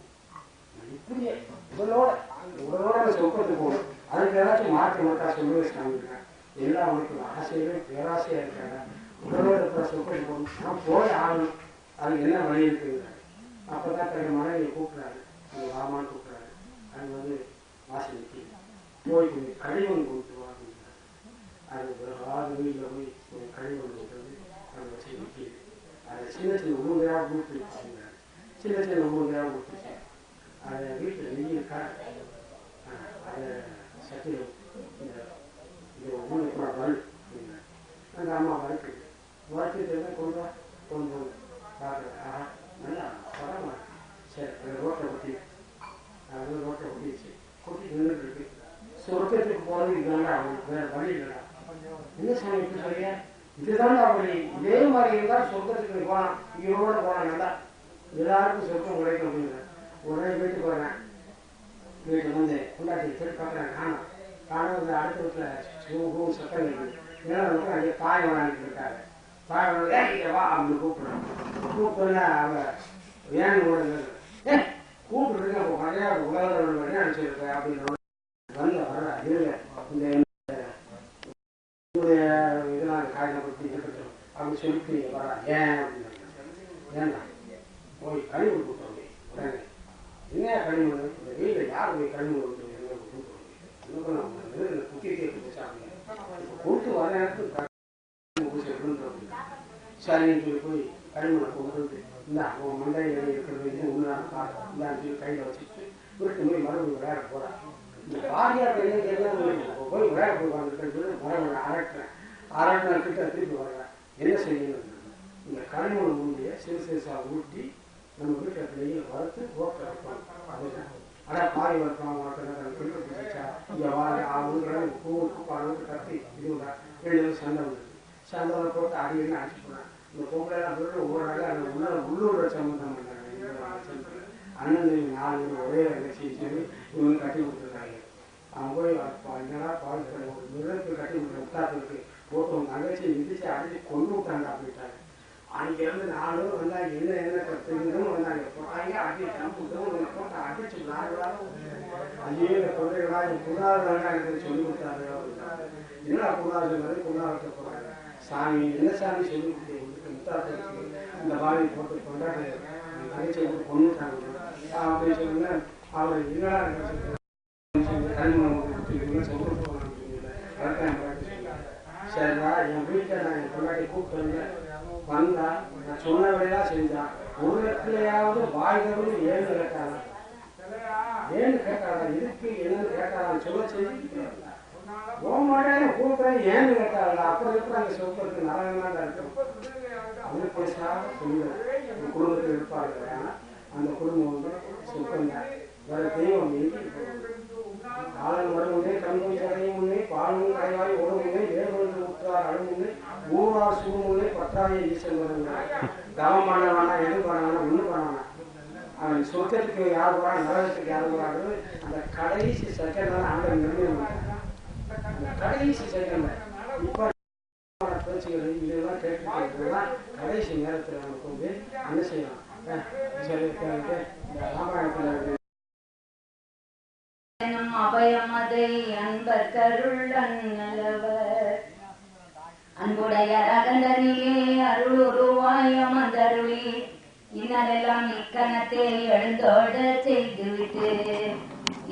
இப்படியே உடலோட சொர்க்கத்துக்கு போகணும். அதுக்கு ஏதாச்சும் மாற்றம் இருக்கா சொல்லி வச்சுட்டாங்க. எல்லாம் அவனுக்கு ஆசையிலே பேராசையா இருக்காங்க. உடலோட இருக்கிற சொர்க்கத்துக்கு போகணும், நான் போய் ஆகணும். அதுக்கு என்ன வழி இருக்குங்க? அப்பதான் தன் மனைவியை கூப்பிடுறாரு, அந்த வாமான்னு கூப்பிடுறாரு. அது வந்து வாசல் நிற்கிது, போய் கொஞ்சம் கழிவன் கொடுத்து வா அப்படிங்கிறாரு. அது ஆறு வீட்டில் போய் ஒரு கழிவன் கொடுத்தது அதை வச்சு நிற்கிது. அதை சின்ன சின்ன ஊருந்தையாக கொடுத்து அப்படிங்கிறாரு. சின்ன சின்ன ஊருந்தையாக கொடுத்துச்சு. அதை வீட்டில் நெய் இருக்கா, அதை சட்டியில் இந்த ஊருக்கு வல் அப்படிங்கிறாரு. அந்த அம்மா வறுக்குது, வறுத்துட்டு கொண்டு கொண்டு பார்க்குறேன். நல்லா படமா இருக்கு. சரி, அந்த ரோட்டை கொட்டி அது ரோட்டை கொட்டிடுச்சு. கொட்டி நின்றுட்டு இருக்கு. சொர்க்கத்துக்கு போகிறது இதுதாங்க அவங்களுக்கு வேற வழி இல்லைடா. என்ன சாமி எப்படி சொல்றீங்க? இதுதாங்க வழி. இதே மாதிரி இருந்தால் சொர்க்கத்துக்கு போகலாம், இவரோட போகலாம், நல்லா எல்லாருக்கும் சொர்க்கம் கிடைக்கும் அப்படிங்கிற. உடனே வீட்டுக்கு வரேன். வீட்டில் வந்து கொண்டாட்டி திருப்பி பார்க்குறேன், காணும் இந்த அடுத்த வீட்டில் சத்தம் இருக்குது. ஏன்னா வந்து அங்கே தாய் வராங்கிட்டு இருக்காரு. தாய் வராங்க வா அப்படின்னு கூப்பிடுறேன். கூப்பிடுங்க அவங்க ஏன்னு கூப்பிட்டுருங்க, அப்போ நிறையா உலகம் நினைச்சிருக்க அப்படின்னு வந்து வர இருங்க. இந்த இதெல்லாம் காய்ச்சல் பற்றி இருக்கட்டும் அப்படின்னு சொல்லிட்டு வர. ஏன் அப்படின்னு ஏன்னா போய் கழிவு கொடுத்தோம். உடனே என்ன கழிவு இந்த வீட்டில் யார் போய் கழிவு கொடுத்தோம் குத்தி கேட்டு கொடுத்து வர நேரத்துக்கு சரின்னு சொல்லி போய் கழிவுனை கொண்டு வந்து இந்த உன் மண்டையில் இருக்கிறது இது ஒன்றுதான் காட்டு இந்தான்னு சொல்லி கையில் வச்சுட்டு விட்டு போய் மறுபடியும் விளையாட போகிறான். இந்த வாரியார் போய் விளையாட போய் சொல்லி மறுபடியும் அரட்டின கிட்ட திருப்பி வர்றேன். என்ன செய்யணும்? இந்த கழிவுனை மூடிய சிறு சிறுசாக ஊட்டி நம்ம வீட்டில் நெய்யை வறுத்து ரோட்டில் வைப்போம். அதுதான் ஆனால் பாய் வறுப்போம் வளர்த்து கிட்ட பிடிச்சா இங்கே வாரி அவங்க கூவுக்கு பாடுக்கு கத்தி இதுடா எழுதி சண்டை வந்துருக்கு. சண்டை போட்டு அடிக்கடி அடிச்சு போனேன். இந்த பொங்கலாம் போட்டு ஒவ்வொரு நாள் அந்த உள்ளூர் சம்பந்தம் பண்ணாங்க. அண்ணன் 4 பேர் ஒரே நிகழ்ச்சி சொல்லி இவங்க கட்டி கொடுத்துருக்காங்க. அவங்க போய் என்னடா பால் ஒரு மிருகத்துக்கு கட்டி கொடுக்குற உத்தாத்துக்கு போட்டு உங்க தங்கச்சி மிதிச்சு அடிச்சு கொண்டு விட்டாங்க அப்படின்ட்டாங்க. அங்கிருந்து 4 பேர் வந்தாங்க. என்ன கற்றுக்கணும் வந்தாங்க. போட்டாங்க அடி கம்புட்டவங்க போட்டு அடிச்சு 4 வாரம் ஐயோ இந்த குழந்தைகளா புதாரம் எனக்கு சொல்லி கொடுத்தாரு அப்படின்னாங்க. என்னடா புதாரம் சொன்னது புதாரத்தை போறாங்க. சாமி என்ன சாமி சொல்லி கொடுத்து முத்தாத்துக்கு இந்த பாவி போட்டு கொண்டாடு தங்கச்சியை போட்டு கொண்டுட்டாங்க அப்படின்னு சொல்லுங்க. அவர் என்னடா சரிடா என் வீட்டை நான் என் கொண்டாடி கூப்பிட்டு வந்தா நான் சொன்ன வேலையெல்லாம் செஞ்சான். ஒரு இடத்துலயாவது வாய்ந்தவங்க ஏன்னு கேட்டாங்க. ஏன்னு கேட்டாரா இதுக்கு என்னன்னு கேட்டாரான்னு சொல்ல செஞ்சு போமாட்டேன்னு கூப்பிட்றேன் ஏன்னு கேட்டாங்க. அப்புறம் எப்படி அங்கே சொல்றதுக்கு நரகம்தான் இருக்கும். அவங்க பேசாத சொல்லுவேன் குடும்பத்தில் இருப்பாங்க. ஆனால் அந்த குடும்பம் வந்து சுத்தம் தான். வேற தெய்வம் காலம் வருமுன்னே கண்ணும் கரையும் முன்னே பாலும் கரைவாய் ஓடுமுன்னே வேறு உற்றார் அழுமுன்னே ஊரார் சூழ்முன்னே பற்றாய ஈசன் வருங்க. தவம் பண்ண வேணாம், எது பண்ண வேணாம், ஒன்றும் பண்ண வேணாம். அவன் சொர்க்கத்துக்கு யார் போறான், நரகத்துக்கு யார் போறாங்க அந்த கடைசி செகண்ட் ஆண்டை நிர்ணயம் பண்ணாங்க. அந்த கடைசி செகண்ட் இப்ப பேச்சுகள் இதெல்லாம் கேட்டுதான் கடைசி நேரத்தில் நமக்கு வந்து என்ன செய்யலாம். சரி இந்த ராமாயணத்துல அபயமதை அன்பர் கருள் அந்நலவர் அன்புடைய அகண்டனிலே அருளுருவாய் அமர்ந்தருளி இன்னலெல்லாம் இக்கணத்தை எழுந்தோட செய்துவிட்டு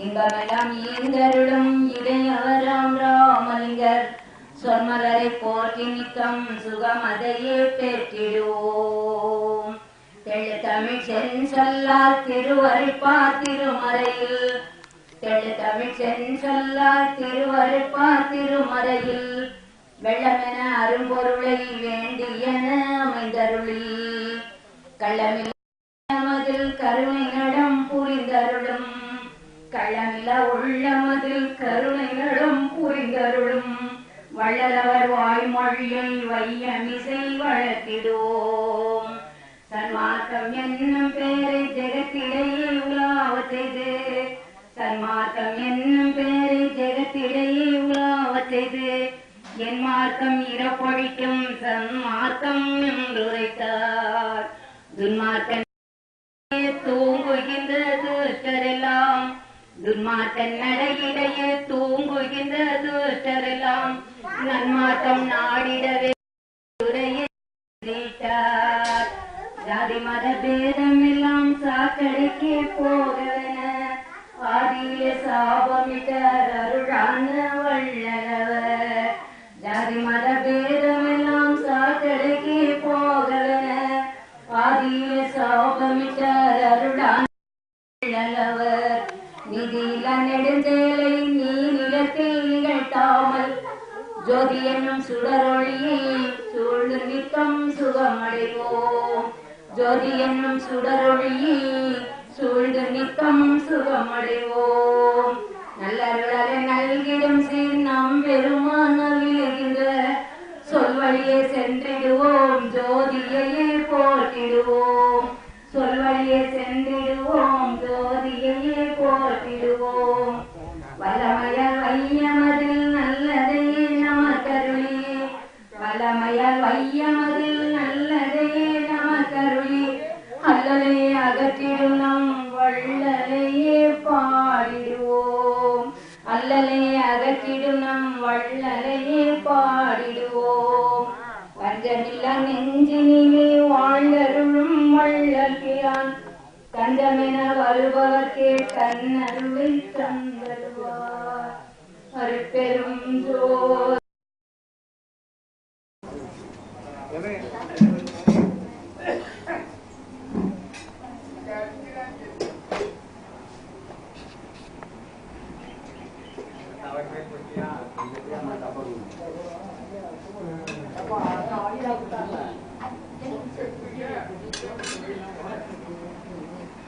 இன்பமெல்லாம் ஈந்தருளும் இளையவராம் ராமலிங்கர் சொன்மலரை போற்றி நித்தம் சுகமதையே பெற்றிடுவோம். தெள்ளு தமிழ் சென்சொல்லால் திருவருட்பா திருமறையில் தெள்ளு தமிழ் சென்சொல்லால் திருவருட்பா திருமறையில் வெள்ளமென அரும்பொருளை வேண்டியன அமைந்தருளி கள்ளமில் கருணை நடம் புரிந்தருளும் கள்ளமில உள்ளமதில் கருணை நடம் புரிந்தருளும் வள்ளலவர் வாய்மொழியை வையமிசை வழக்கிடுவோம். சன்மார்க்கம் என்னும் பேரை ஜெகத்திடையே உலாவச் செய்து சன்மார்க்கம் என்னும் பேரை ஜெகத்திடையே உலாவச் செய்து என் மார்க்கம் இறப்பொழிக்கும் சன்மார்க்கம் என்றுரைத்தார். துன்மார்க்கன் தூங்குகின்ற துஷ்டரெல்லாம் துன்மார்க்கன் நடையிடையே தூங்குகின்ற துஷ்டரெல்லாம் நன்மார்க்கம் நாடிடவே ஜாதி மத பேதம் எல்லாம் சாக்கடைக்கே போகவென ஆதியிலே சாபமிட்டார் அருளான வள்ளலவர். ஜாதி மத பேதம் எல்லாம் சாக்கடைக்கே போகவென ஆதியிலே சாபமிட்டார் அருளான வள்ளலவர். நிதியில நெடுந்தேலை நீ நிலத்தில் நிகழ்த்தாமல் ஜோதி என்னும் சுடரொளியில் சூழ்ந்து நித்தம் சுகமடைவோம். ஜோதி என்னும் சுடரொளியில் சூழ்ந்து நித்தம் சுகமடைவோம். நல்லருளரை நல்கிடும் சீர் நம் பெருமான விழுகின்ற சொல்வழியே சென்றிடுவோம். ஜோதியையே போற்றிடுவோம். சொல்வழியே சென்றிடுவோம். ஜோதியையே போற்றிடுவோம். வல்லமையால் வையமதில் நல்லதையே நமக்கருளி வல்லமையால் வையமதில் நல்லதையே நமக்கருளி அல்லலே அகற்றிடும் நம் வள்ளலையே பாடிடுவோம். அல்லலே அகற்றிடும் நம் வள்ளலையே பாடிடுவோம். வஞ்சமில்லா நெஞ்சினிலே வாழ்ந்தருளும் வள்ளல் பிரான் கண்டமென வருபவர்க்கே தன்னருளை தந்தருவார். அருட்பெரும் ஜோதி.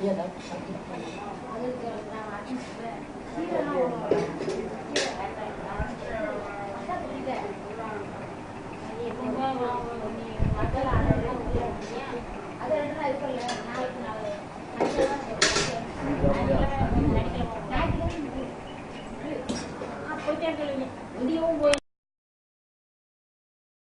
Iya,